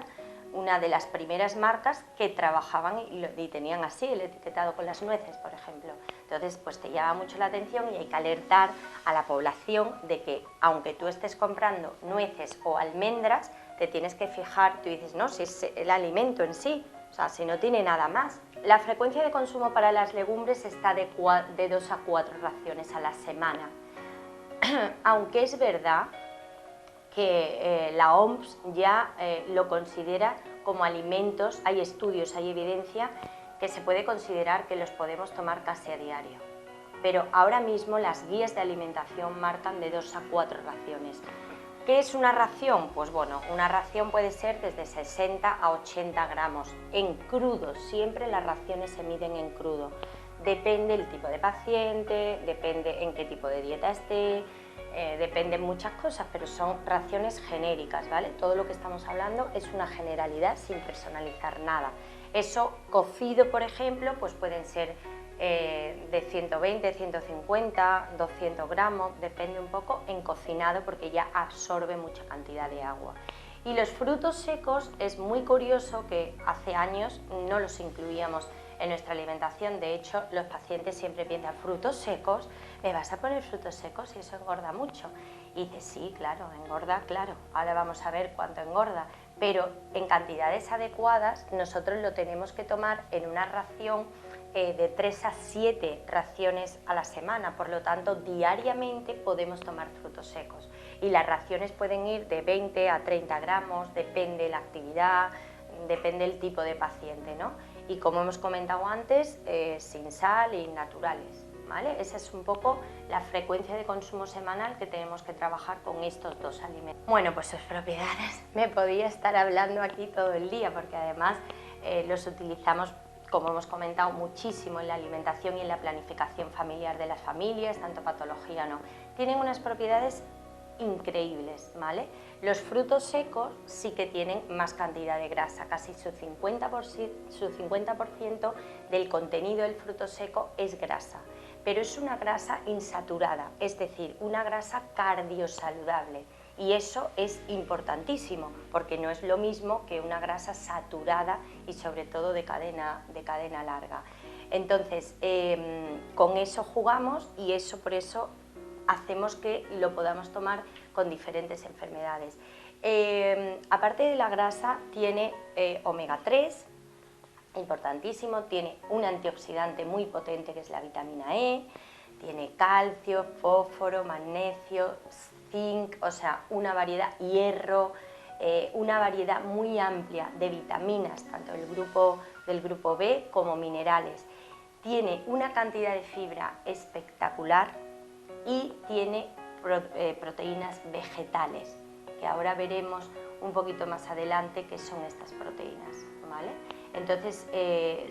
una de las primeras marcas que trabajaban y tenían así el etiquetado con las nueces, por ejemplo. Entonces, pues te llama mucho la atención y hay que alertar a la población de que, aunque tú estés comprando nueces o almendras, te tienes que fijar, tú dices, no, si es el alimento en sí, o sea, si no tiene nada más. La frecuencia de consumo para las legumbres está de 2 a 4 raciones a la semana, aunque es verdad que la OMS ya lo considera como alimentos, hay estudios, hay evidencia que se puede considerar que los podemos tomar casi a diario. Pero ahora mismo las guías de alimentación marcan de 2 a 4 raciones. ¿Qué es una ración? Pues bueno, una ración puede ser desde 60 a 80 gramos en crudo, siempre las raciones se miden en crudo. Depende el tipo de paciente, depende en qué tipo de dieta esté, dependen muchas cosas, pero son raciones genéricas, ¿vale? Todo lo que estamos hablando es una generalidad sin personalizar nada. Eso cocido, por ejemplo, pues pueden ser de 120, 150, 200 gramos, depende un poco en cocinado porque ya absorbe mucha cantidad de agua. Y los frutos secos es muy curioso que hace años no los incluíamos en nuestra alimentación. De hecho, los pacientes siempre piensan, frutos secos, ¿me vas a poner frutos secos? Y eso engorda mucho. Y dice, sí, claro, engorda, claro, ahora vamos a ver cuánto engorda, pero en cantidades adecuadas nosotros lo tenemos que tomar en una ración de 3 a 7 raciones a la semana, por lo tanto diariamente podemos tomar frutos secos y las raciones pueden ir de 20 a 30 gramos, depende la actividad, depende el tipo de paciente, ¿no? Y como hemos comentado antes, sin sal y naturales, ¿vale? Esa es un poco la frecuencia de consumo semanal que tenemos que trabajar con estos dos alimentos. Bueno, pues sus propiedades, me podía estar hablando aquí todo el día porque además los utilizamos, como hemos comentado, muchísimo en la alimentación y en la planificación familiar de las familias, tanto patología o no. Tienen unas propiedades increíbles, ¿vale? Los frutos secos sí que tienen más cantidad de grasa, casi su 50% del contenido del fruto seco es grasa, pero es una grasa insaturada, es decir, una grasa cardiosaludable. Y eso es importantísimo, porque no es lo mismo que una grasa saturada y sobre todo de cadena larga. Entonces, con eso jugamos y eso por eso hacemos que lo podamos tomar con diferentes enfermedades. Aparte de la grasa, tiene omega 3, importantísimo, tiene un antioxidante muy potente que es la vitamina E, tiene calcio, fósforo, magnesio, zinc, o sea, una variedad, hierro, una variedad muy amplia de vitaminas, tanto del grupo B como minerales. Tiene una cantidad de fibra espectacular y tiene proteínas vegetales, que ahora veremos un poquito más adelante qué son estas proteínas, ¿vale? Entonces,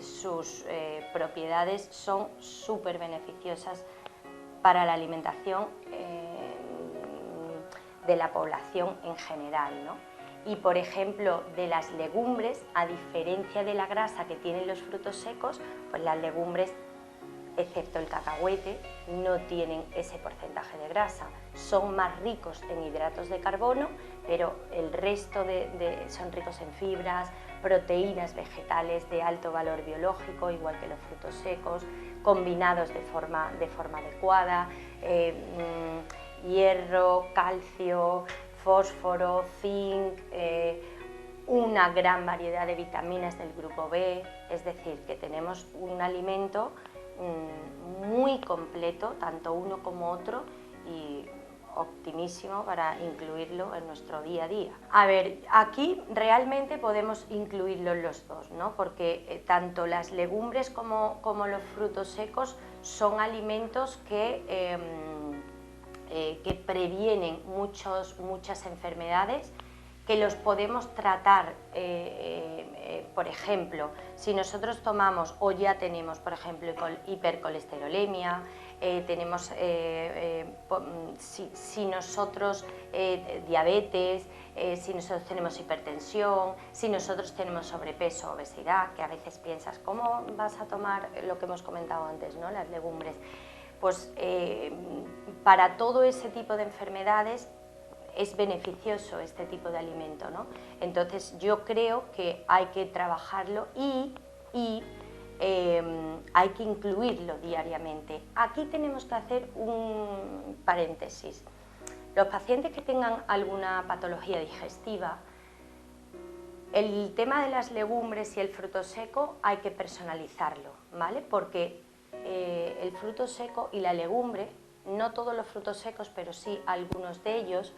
sus propiedades son súper beneficiosas para la alimentación de la población en general, ¿no? Y, por ejemplo, de las legumbres, a diferencia de la grasa que tienen los frutos secos, pues las legumbres, excepto el cacahuete, no tienen ese porcentaje de grasa. Son más ricos en hidratos de carbono, pero el resto son ricos en fibras, proteínas vegetales de alto valor biológico, igual que los frutos secos, combinados de forma adecuada, hierro, calcio, fósforo, zinc, una gran variedad de vitaminas del grupo B, es decir, que tenemos un alimento muy completo, tanto uno como otro, y optimísimo para incluirlo en nuestro día a día. A ver, aquí realmente podemos incluirlos los dos, ¿no? Porque tanto las legumbres como los frutos secos son alimentos que previenen muchas enfermedades, que los podemos tratar, por ejemplo, si nosotros tomamos o ya tenemos, por ejemplo, hipercolesterolemia, si nosotros diabetes, si nosotros tenemos hipertensión, si nosotros tenemos sobrepeso o obesidad, que a veces piensas, ¿cómo vas a tomar lo que hemos comentado antes, ¿no? Las legumbres? Pues para todo ese tipo de enfermedades es beneficioso este tipo de alimento, ¿no? Entonces yo creo que hay que trabajarlo y hay que incluirlo diariamente. Aquí tenemos que hacer un paréntesis. Los pacientes que tengan alguna patología digestiva, el tema de las legumbres y el fruto seco hay que personalizarlo, ¿vale? Porque el fruto seco y la legumbre, no todos los frutos secos, pero sí algunos de ellos,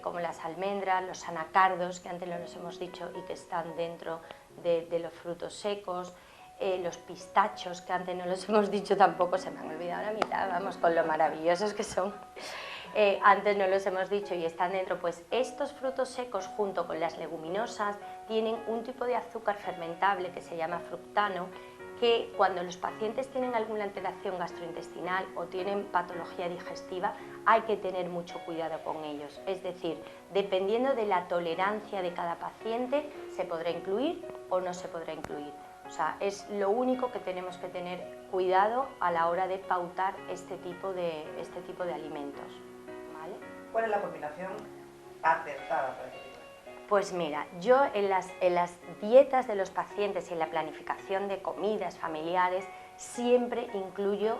como las almendras, los anacardos, que antes no los hemos dicho y que están dentro de los frutos secos, los pistachos, que antes no los hemos dicho tampoco, se me han olvidado la mitad, vamos, con lo maravillosos que son. Antes no los hemos dicho y están dentro, pues estos frutos secos junto con las leguminosas tienen un tipo de azúcar fermentable que se llama fructano, que cuando los pacientes tienen alguna alteración gastrointestinal o tienen patología digestiva hay que tener mucho cuidado con ellos. Es decir, dependiendo de la tolerancia de cada paciente se podrá incluir o no se podrá incluir. O sea, es lo único que tenemos que tener cuidado a la hora de pautar este tipo de alimentos, ¿vale? ¿Cuál es la combinación acertada para este tipo? Pues mira, yo en las dietas de los pacientes y en la planificación de comidas familiares siempre incluyo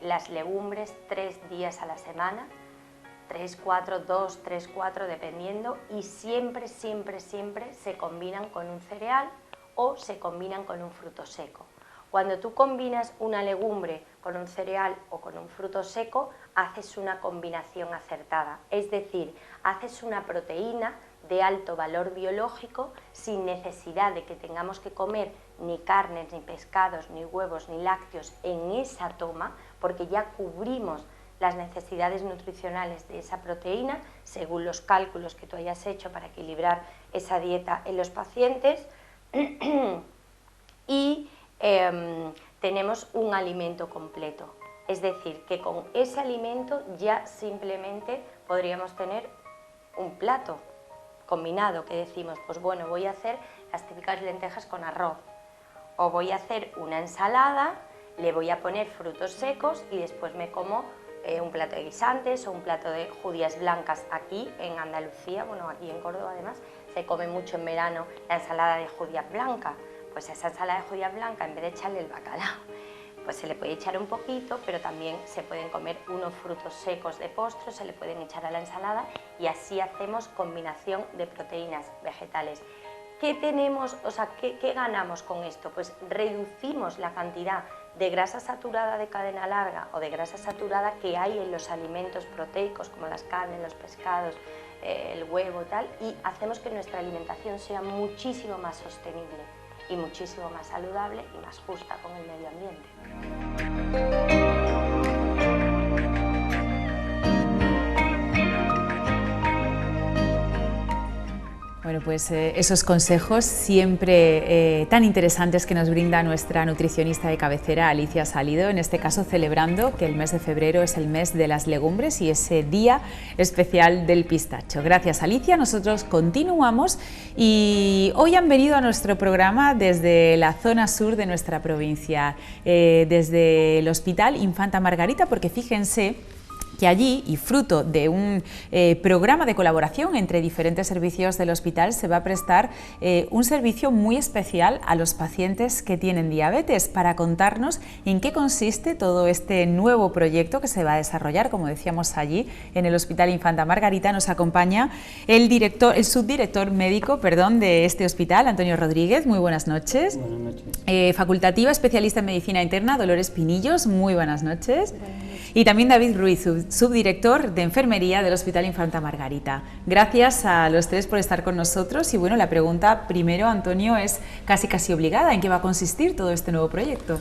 las legumbres 3 días a la semana, 3, 4, 2, 3, 4, dependiendo, y siempre se combinan con un cereal o se combinan con un fruto seco. Cuando tú combinas una legumbre con un cereal o con un fruto seco, haces una combinación acertada, es decir, haces una proteína de alto valor biológico sin necesidad de que tengamos que comer ni carnes, ni pescados, ni huevos, ni lácteos en esa toma, porque ya cubrimos las necesidades nutricionales de esa proteína según los cálculos que tú hayas hecho para equilibrar esa dieta en los pacientes y tenemos un alimento completo. Es decir, que con ese alimento ya simplemente podríamos tener un plato combinado, que decimos, pues bueno, voy a hacer las típicas lentejas con arroz, o voy a hacer una ensalada, le voy a poner frutos secos y después me como un plato de guisantes o un plato de judías blancas. Aquí en Andalucía, bueno, aquí en Córdoba además, se come mucho en verano la ensalada de judías blancas. Pues a esa ensalada de judías blancas, en vez de echarle el bacalao, pues se le puede echar un poquito, pero también se pueden comer unos frutos secos de postre, se le pueden echar a la ensalada y así hacemos combinación de proteínas vegetales. ¿Qué tenemos, o sea, qué ganamos con esto? Pues reducimos la cantidad de grasa saturada de cadena larga o de grasa saturada que hay en los alimentos proteicos como las carnes, los pescados, el huevo, tal, y hacemos que nuestra alimentación sea muchísimo más sostenible y muchísimo más saludable y más justa con el medio ambiente. Bueno, pues esos consejos siempre tan interesantes que nos brinda nuestra nutricionista de cabecera, Alicia Salido, en este caso celebrando que el mes de febrero es el mes de las legumbres y ese día especial del pistacho. Gracias, Alicia. Nosotros continuamos y hoy han venido a nuestro programa desde la zona sur de nuestra provincia, desde el Hospital Infanta Margarita, porque fíjense que allí, y fruto de un programa de colaboración entre diferentes servicios del hospital, se va a prestar un servicio muy especial a los pacientes que tienen diabetes. Para contarnos en qué consiste todo este nuevo proyecto que se va a desarrollar, como decíamos allí, en el Hospital Infanta Margarita, nos acompaña el subdirector médico, de este hospital, Antonio Rodríguez. Muy buenas noches. Buenas noches. Facultativa, especialista en medicina interna, Dolores Pinillos. Muy buenas noches. Y también David Ruiz, subdirector de enfermería del Hospital Infanta Margarita. Gracias a los tres por estar con nosotros y bueno, la pregunta primero, Antonio, es casi obligada. ¿En qué va a consistir todo este nuevo proyecto?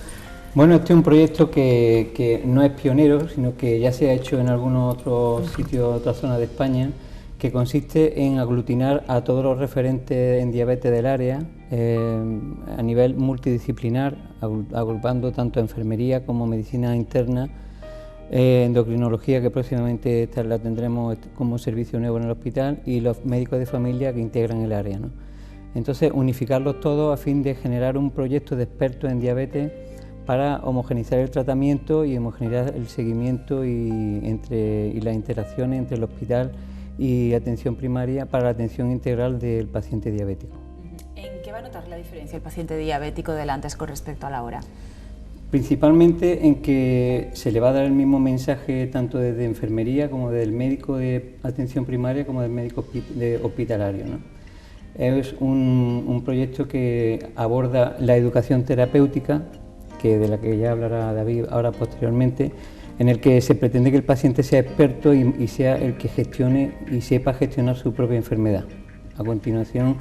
Bueno, este es un proyecto que no es pionero, sino que ya se ha hecho en algunos otros sitios, otras zonas de España, que consiste en aglutinar a todos los referentes en diabetes del área a nivel multidisciplinar, agrupando tanto enfermería como medicina interna, endocrinología, que próximamente la tendremos como servicio nuevo en el hospital, y los médicos de familia que integran el área, ¿no? Entonces, unificarlos todos a fin de generar un proyecto de expertos en diabetes para homogeneizar el tratamiento y homogeneizar el seguimiento y las interacciones entre el hospital y atención primaria para la atención integral del paciente diabético. ¿En qué va a notar la diferencia el paciente diabético del antes con respecto a la hora? Principalmente en que se le va a dar el mismo mensaje tanto desde enfermería como del médico de atención primaria como del médico hospitalario, ¿no? Es un proyecto que aborda la educación terapéutica, de la que ya hablará David ahora posteriormente, en el que se pretende que el paciente sea experto y sea el que gestione y sepa gestionar su propia enfermedad. A continuación,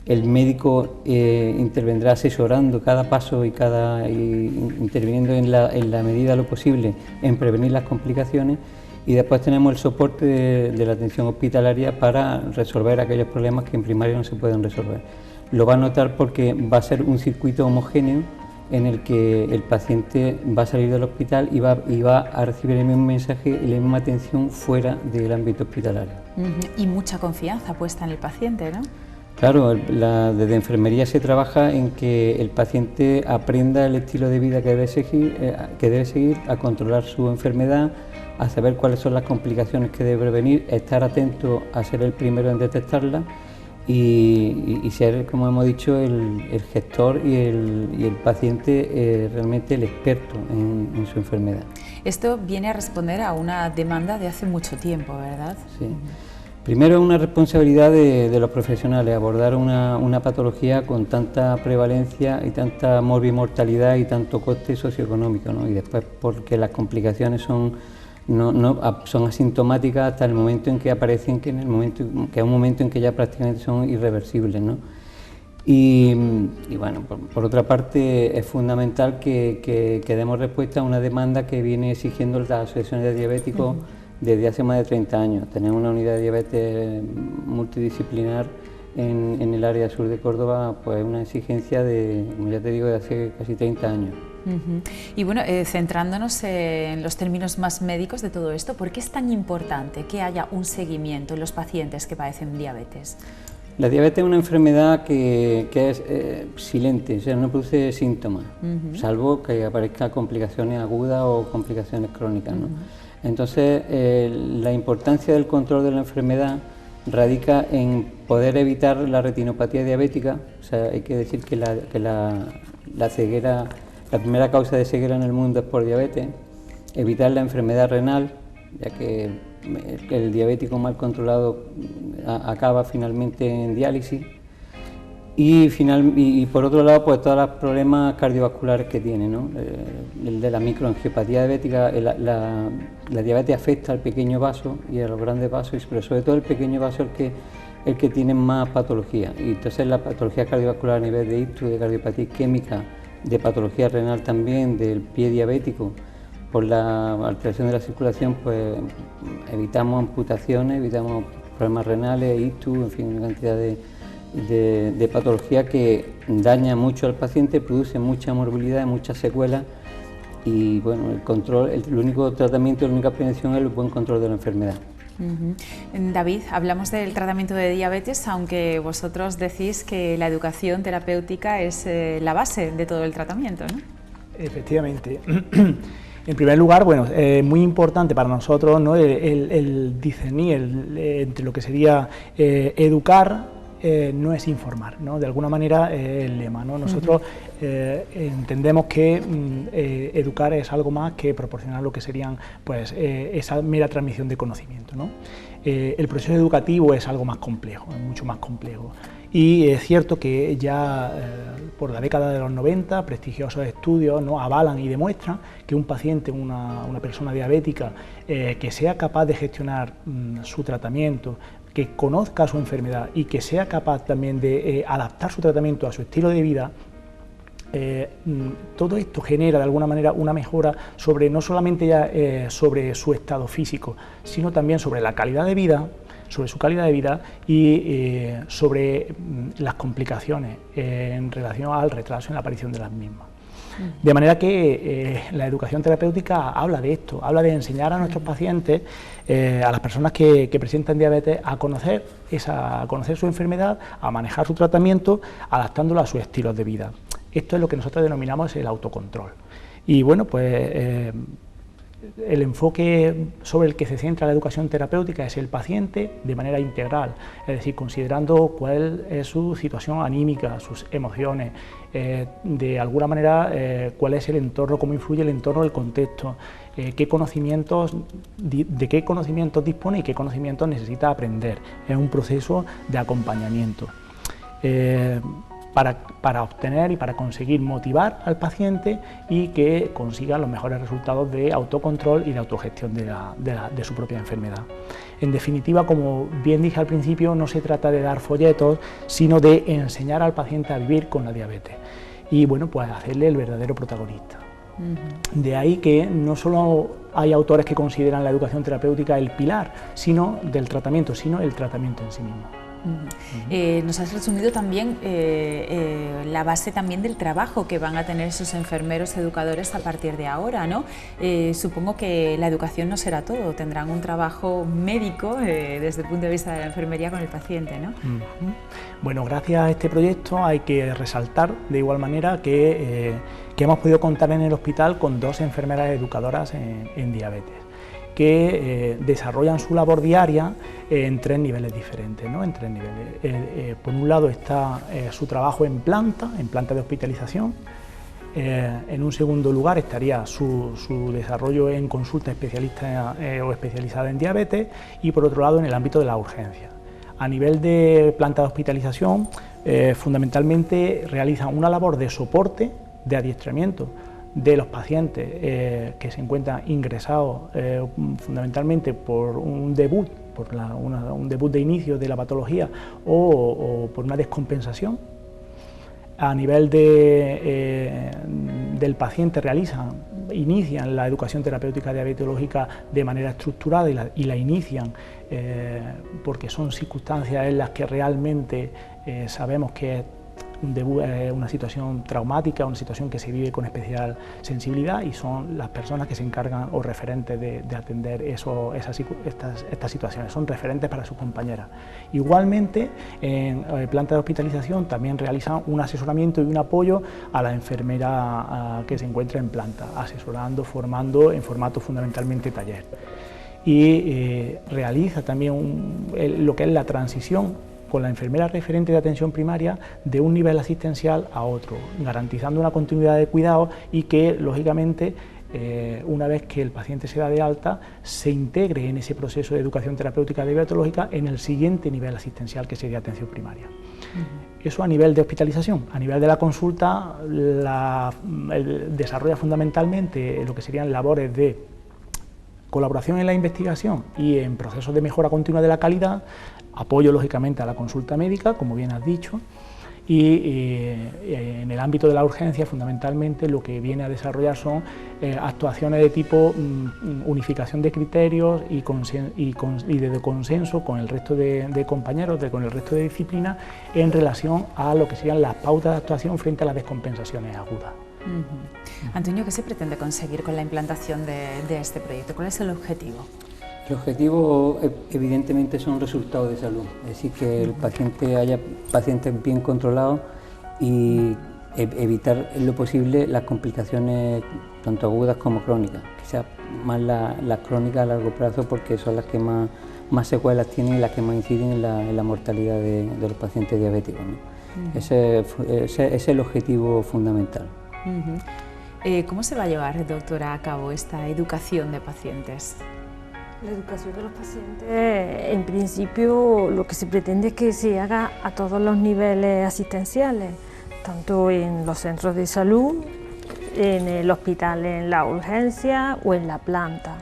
el médico intervendrá asesorando cada paso y interviniendo en la medida de lo posible en prevenir las complicaciones, y después tenemos el soporte de la atención hospitalaria para resolver aquellos problemas que en primaria no se pueden resolver. Lo va a notar porque va a ser un circuito homogéneo en el que el paciente va a salir del hospital y va a recibir el mismo mensaje y la misma atención fuera del ámbito hospitalario. Y mucha confianza puesta en el paciente, ¿no? Claro, desde enfermería se trabaja en que el paciente aprenda el estilo de vida que debe seguir, a controlar su enfermedad, a saber cuáles son las complicaciones que debe prevenir, estar atento a ser el primero en detectarlas y ser, como hemos dicho, el gestor y el paciente realmente el experto en su enfermedad. Esto viene a responder a una demanda de hace mucho tiempo, ¿verdad? Sí. Primero, es una responsabilidad de los profesionales abordar una patología con tanta prevalencia y tanta morbimortalidad y tanto coste socioeconómico, ¿no? Y después porque las complicaciones son asintomáticas hasta el momento en que aparecen, que es un momento en que ya prácticamente son irreversibles, ¿no? Y bueno, por otra parte, es fundamental que demos respuesta a una demanda que viene exigiendo las asociaciones de diabéticos desde hace más de 30 años. Tenemos una unidad de diabetes multidisciplinar en el área sur de Córdoba, pues una exigencia como ya te digo, de hace casi 30 años. Y bueno, centrándonos en los términos más médicos de todo esto, ¿por qué es tan importante que haya un seguimiento en los pacientes que padecen diabetes? La diabetes es una enfermedad que es silente, o sea, no produce síntomas, salvo que aparezcan complicaciones agudas o complicaciones crónicas, ¿no? Entonces, la importancia del control de la enfermedad radica en poder evitar la retinopatía diabética. O sea, hay que decir que la ceguera, la primera causa de ceguera en el mundo es por diabetes, evitar la enfermedad renal, ya que el diabético mal controlado acaba finalmente en diálisis, y por otro lado, pues todos los problemas cardiovasculares que tiene, ¿no? El de la microangiopatía diabética. La diabetes afecta al pequeño vaso y a los grandes vasos, pero sobre todo el pequeño vaso es el que tiene más patología, y entonces la patología cardiovascular a nivel de ictus, de cardiopatía isquémica, de patología renal también, del pie diabético, por la alteración de la circulación, pues evitamos amputaciones, evitamos problemas renales, ictus, en fin, una cantidad de patología que daña mucho al paciente, produce mucha morbilidad, muchas secuelas y bueno, el control, el único tratamiento, la única prevención es el buen control de la enfermedad. David, hablamos del tratamiento de diabetes, aunque vosotros decís que la educación terapéutica es la base de todo el tratamiento, ¿no? Efectivamente. En primer lugar, bueno, es muy importante para nosotros, ¿no?, el discernir entre lo que sería educar, no es informar, ¿no? De alguna manera el lema, ¿no? Nosotros entendemos que educar es algo más que proporcionar lo que serían, pues, esa mera transmisión de conocimiento, ¿no? El proceso educativo es algo más complejo, es mucho más complejo. Y es cierto que ya por la década de los 90 prestigiosos estudios, ¿no?, avalan y demuestran que un paciente, una persona diabética que sea capaz de gestionar su tratamiento, que conozca su enfermedad y que sea capaz también de adaptar su tratamiento a su estilo de vida, todo esto genera de alguna manera una mejora sobre, no solamente ya sobre su estado físico, sino también sobre la calidad de vida, sobre su calidad de vida y sobre las complicaciones en relación al retraso en la aparición de las mismas. De manera que la educación terapéutica habla de esto, habla de enseñar a nuestros pacientes, a las personas que presentan diabetes, a conocer su enfermedad, a manejar su tratamiento, adaptándolo a sus estilos de vida. Esto es lo que nosotros denominamos el autocontrol. Y bueno, pues el enfoque sobre el que se centra la educación terapéutica es el paciente de manera integral, es decir, considerando cuál es su situación anímica, sus emociones, de alguna manera cuál es el entorno, cómo influye el entorno, el contexto, de qué conocimientos dispone y qué conocimientos necesita aprender. Es un proceso de acompañamiento. Para obtener y para conseguir motivar al paciente y que consiga los mejores resultados de autocontrol y de autogestión de su propia enfermedad. En definitiva, como bien dije al principio, no se trata de dar folletos, sino de enseñar al paciente a vivir con la diabetes y bueno, pues hacerle el verdadero protagonista. De ahí que no solo hay autores que consideran la educación terapéutica el pilar del tratamiento, sino el tratamiento en sí mismo. Nos has resumido también la base también del trabajo que van a tener esos enfermeros educadores a partir de ahora, ¿no? Supongo que la educación no será todo, tendrán un trabajo médico desde el punto de vista de la enfermería con el paciente, ¿no? Bueno, gracias a este proyecto hay que resaltar de igual manera que hemos podido contar en el hospital con 2 enfermeras educadoras en diabetes, que desarrollan su labor diaria en 3 niveles diferentes, ¿no? En 3 niveles. Por un lado está su trabajo en planta de hospitalización. En un segundo lugar estaría su desarrollo en consulta especialista o especializada en diabetes y por otro lado en el ámbito de la urgencia. A nivel de planta de hospitalización, fundamentalmente realizan una labor de soporte, de adiestramiento de los pacientes que se encuentran ingresados fundamentalmente por un debut, un debut de inicio de la patología o por una descompensación. A nivel del paciente inician la educación terapéutica diabetológica de manera estructurada y la inician porque son circunstancias en las que realmente sabemos que un debut es una situación traumática, una situación que se vive con especial sensibilidad y son las personas que se encargan o referentes de atender estas situaciones, son referentes para sus compañeras. Igualmente, en planta de hospitalización también realizan un asesoramiento y un apoyo a la enfermera que se encuentra en planta, asesorando, formando en formato fundamentalmente taller. Y realiza también lo que es la transición con la enfermera referente de atención primaria de un nivel asistencial a otro, garantizando una continuidad de cuidado y que, lógicamente, una vez que el paciente se da de alta, se integre en ese proceso de educación terapéutica diabetológica en el siguiente nivel asistencial, que sería atención primaria. Eso a nivel de hospitalización. A nivel de la consulta, desarrolla fundamentalmente lo que serían labores de colaboración en la investigación y en procesos de mejora continua de la calidad, apoyo lógicamente a la consulta médica, como bien has dicho, y en el ámbito de la urgencia fundamentalmente lo que viene a desarrollar son actuaciones de tipo unificación de criterios y de consenso con el resto de compañeros, con el resto de disciplinas en relación a lo que serían las pautas de actuación frente a las descompensaciones agudas. Antonio, ¿qué se pretende conseguir con la implantación de este proyecto? ¿Cuál es el objetivo? El objetivo evidentemente son resultados de salud, es decir, que el paciente haya pacientes bien controlados y evitar en lo posible las complicaciones tanto agudas como crónicas, quizás más las crónicas a largo plazo porque son las que más secuelas tienen y las que más inciden en la mortalidad de los pacientes diabéticos, ¿no? Ese es el objetivo fundamental. ¿Cómo se va a llevar, doctora, a cabo esta educación de pacientes? La educación de los pacientes, en principio, lo que se pretende es que se haga a todos los niveles asistenciales, tanto en los centros de salud, en el hospital, en la urgencia o en la planta.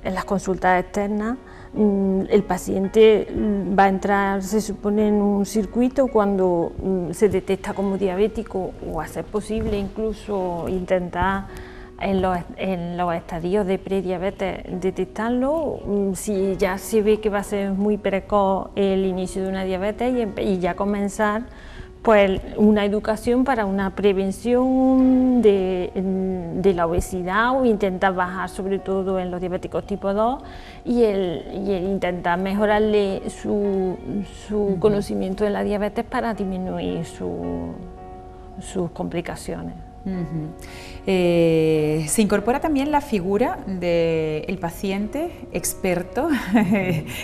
En las consultas externas, el paciente va a entrar, se supone, en un circuito cuando se detecta como diabético o, a ser posible, incluso intentar en los estadios de prediabetes detectarlo, si ya se ve que va a ser muy precoz el inicio de una diabetes y ya comenzar pues una educación para una prevención de la obesidad o intentar bajar sobre todo en los diabéticos tipo 2 y el intentar mejorarle su conocimiento de la diabetes para disminuir sus complicaciones. Se incorpora también la figura del paciente experto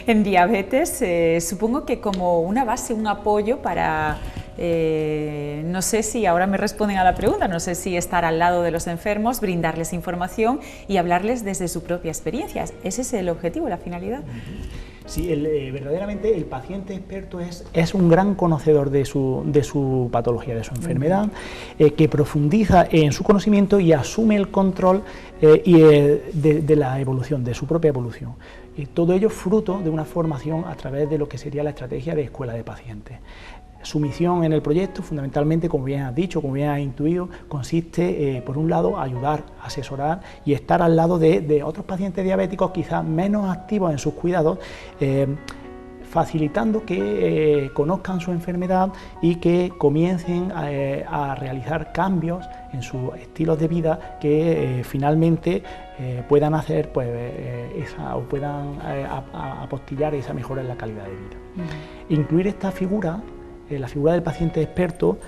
en diabetes, supongo que como una base, un apoyo para, no sé si ahora me responden a la pregunta, no sé si estar al lado de los enfermos, brindarles información y hablarles desde su propia experiencia. ¿Ese es el objetivo, la finalidad? Sí, verdaderamente el paciente experto es un gran conocedor de su patología, de su enfermedad, que profundiza en su conocimiento y asume el control de la evolución, de su propia evolución. Todo ello fruto de una formación a través de lo que sería la estrategia de escuela de pacientes. Su misión en el proyecto, fundamentalmente, como bien has dicho, como bien has intuido, consiste, por un lado, ayudar, asesorar y estar al lado de otros pacientes diabéticos quizás menos activos en sus cuidados, facilitando que conozcan su enfermedad y que comiencen a realizar cambios en sus estilos de vida que finalmente puedan hacer o puedan apostillar esa mejora en la calidad de vida. Incluir esta figura, la figura del paciente experto,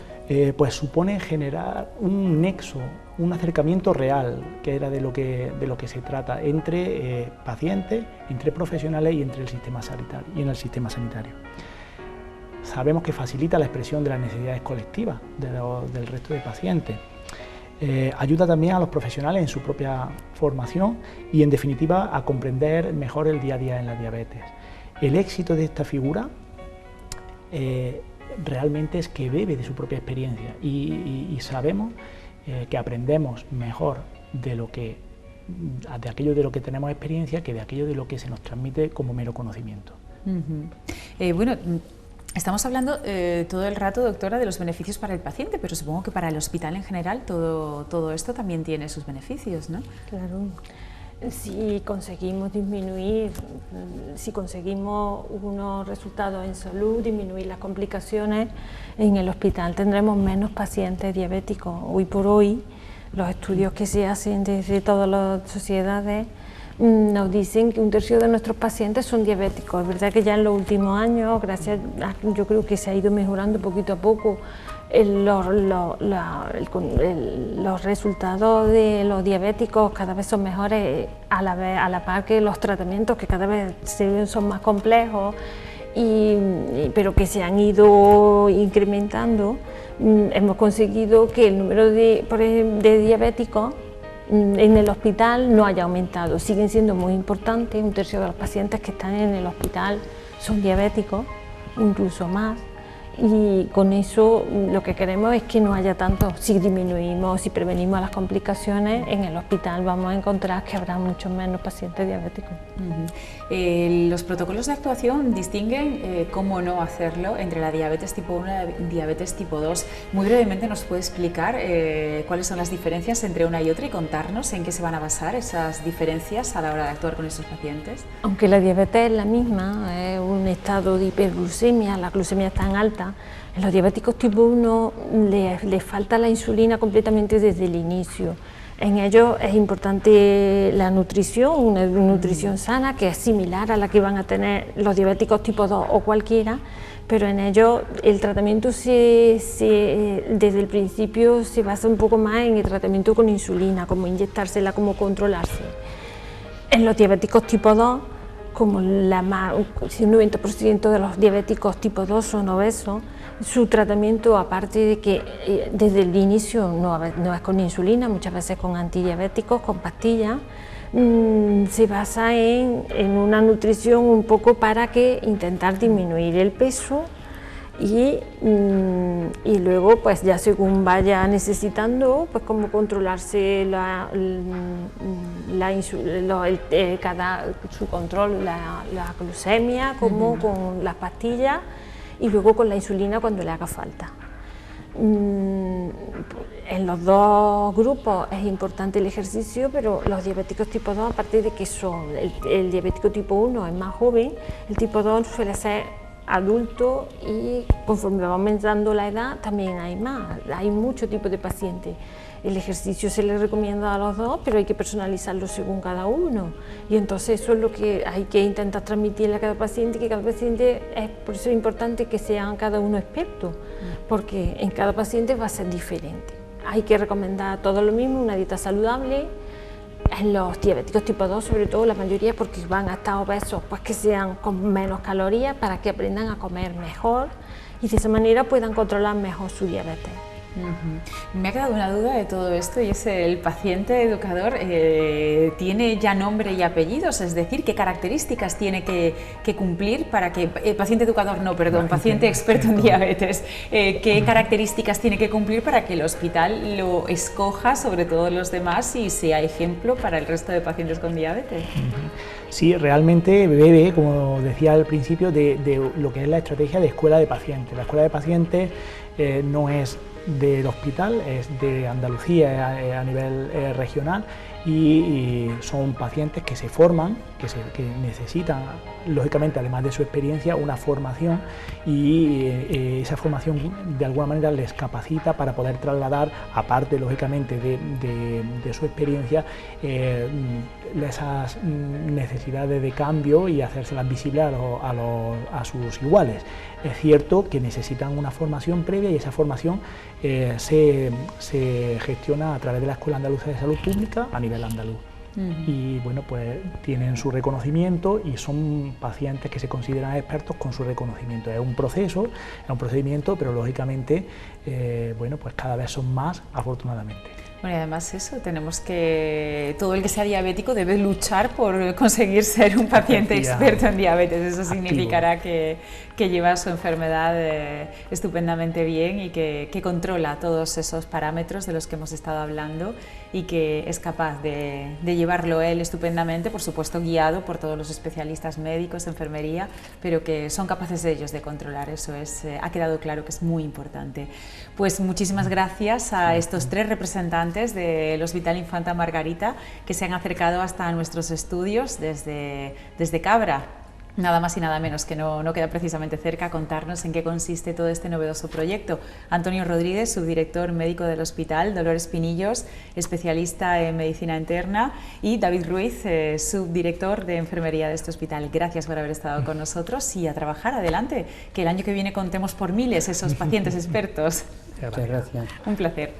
pues supone generar un nexo, un acercamiento real, que era de lo que se trata, entre pacientes, entre profesionales y entre el sistema sanitario y en el sistema sanitario. Sabemos que facilita la expresión de las necesidades colectivas del resto de pacientes. Ayuda también a los profesionales en su propia formación y, en definitiva, a comprender mejor el día a día en la diabetes. El éxito de esta figura realmente es que bebe de su propia experiencia y sabemos que aprendemos mejor de aquello de lo que tenemos experiencia que de aquello de lo que se nos transmite como mero conocimiento. Bueno, estamos hablando todo el rato, doctora, de los beneficios para el paciente, pero supongo que para el hospital en general todo esto también tiene sus beneficios, ¿no? Claro. Si conseguimos disminuir, si conseguimos unos resultados en salud, disminuir las complicaciones, en el hospital tendremos menos pacientes diabéticos. Hoy por hoy, los estudios que se hacen desde todas las sociedades nos dicen que 1/3 de nuestros pacientes son diabéticos. Es verdad que ya en los últimos años, yo creo que se ha ido mejorando poquito a poco los resultados de los diabéticos cada vez son mejores a la par que los tratamientos que cada vez son más complejos pero que se han ido incrementando. Hemos conseguido que el número de diabéticos en el hospital no haya aumentado, siguen siendo muy importantes. 1/3 de los pacientes que están en el hospital son diabéticos, incluso más. y con eso lo que queremos es que no haya tanto. Si disminuimos, si prevenimos las complicaciones, en el hospital vamos a encontrar que habrá muchos menos pacientes diabéticos. Los protocolos de actuación distinguen cómo no hacerlo entre la diabetes tipo 1 y la diabetes tipo 2. Muy brevemente nos puede explicar cuáles son las diferencias entre una y otra y contarnos en qué se van a basar esas diferencias a la hora de actuar con esos pacientes. Aunque la diabetes es la misma, es un estado de hiperglucemia, la glucemia es tan alta, en los diabéticos tipo 1 les falta la insulina completamente desde el inicio. En ellos es importante la nutrición, una nutrición sana que es similar a la que van a tener los diabéticos tipo 2 o cualquiera, pero en ellos el tratamiento desde el principio se basa un poco más en el tratamiento con insulina, cómo inyectársela, cómo controlarse. En los diabéticos tipo 2, como si un 90% de los diabéticos tipo 2 son obesos, su tratamiento, aparte de que desde el inicio no es con insulina, muchas veces con antidiabéticos, con pastillas, se basa en una nutrición un poco para intentar disminuir el peso y luego pues ya según vaya necesitando pues cómo controlarse su control, la glucemia, como con las pastillas y luego con la insulina cuando le haga falta. En los dos grupos es importante el ejercicio, pero los diabéticos tipo 2, aparte de que el diabético tipo 1 es más joven, el tipo 2 suele ser adulto y conforme va aumentando la edad también hay muchos tipos de pacientes. El ejercicio se le recomienda a los dos, pero hay que personalizarlo según cada uno y entonces eso es lo que hay que intentar transmitirle a cada paciente, que cada paciente por eso es importante que sean cada uno expertos, porque en cada paciente va a ser diferente. Hay que recomendar todo lo mismo, una dieta saludable. En los diabéticos tipo 2, sobre todo la mayoría, porque van a estar obesos, pues que sean con menos calorías para que aprendan a comer mejor y de esa manera puedan controlar mejor su diabetes. Me ha quedado una duda de todo esto y es el paciente educador tiene ya nombre y apellidos, es decir, qué características tiene que cumplir para que paciente experto en diabetes, qué características tiene que cumplir para que el hospital lo escoja sobre todos los demás y sea ejemplo para el resto de pacientes con diabetes. Sí, realmente bebe, como decía al principio, de lo que es la estrategia de escuela de pacientes. La escuela de pacientes no es del hospital, es de Andalucía a nivel regional y son pacientes que se forman, que necesitan, lógicamente, además de su experiencia, una formación y esa formación de alguna manera les capacita para poder trasladar, aparte, lógicamente, de su experiencia, esas necesidades de cambio y hacérselas visibles a sus iguales. Es cierto que necesitan una formación previa y esa formación se gestiona a través de la Escuela Andaluza de Salud Pública a nivel andaluz. Y bueno, pues tienen su reconocimiento y son pacientes que se consideran expertos con su reconocimiento. Es un proceso, es un procedimiento, pero lógicamente, bueno, pues cada vez son más, afortunadamente. Bueno, y además eso, tenemos que, todo el que sea diabético debe luchar por conseguir ser un paciente experto en diabetes. Eso significará que lleva su enfermedad estupendamente bien y que controla todos esos parámetros de los que hemos estado hablando y que es capaz de llevarlo él estupendamente, por supuesto guiado por todos los especialistas médicos, enfermería, pero que son capaces de ellos de controlar. Eso ha quedado claro que es muy importante. Pues muchísimas gracias a estos tres representantes del Hospital Infanta Margarita que se han acercado hasta nuestros estudios desde Cabra. Nada más y nada menos, que no queda precisamente cerca, a contarnos en qué consiste todo este novedoso proyecto. Antonio Rodríguez, subdirector médico del hospital, Dolores Pinillos, especialista en medicina interna, y David Ruiz, subdirector de enfermería de este hospital. Gracias por haber estado con nosotros y a trabajar adelante, que el año que viene contemos por miles esos pacientes expertos. Muchas gracias. Un placer.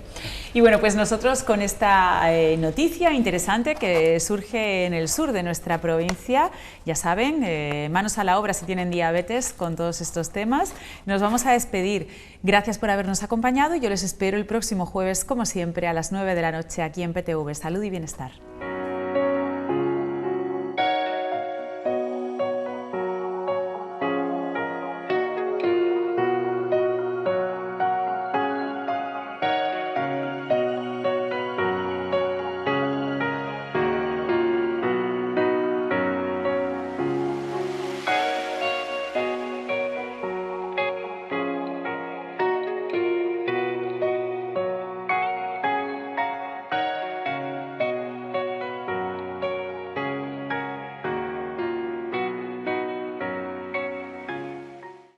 Y bueno, pues nosotros con esta noticia interesante que surge en el sur de nuestra provincia, ya saben, manos a la obra si tienen diabetes con todos estos temas, nos vamos a despedir. Gracias por habernos acompañado y yo les espero el próximo jueves, como siempre, a las 9 de la noche aquí en PTV. Salud y bienestar.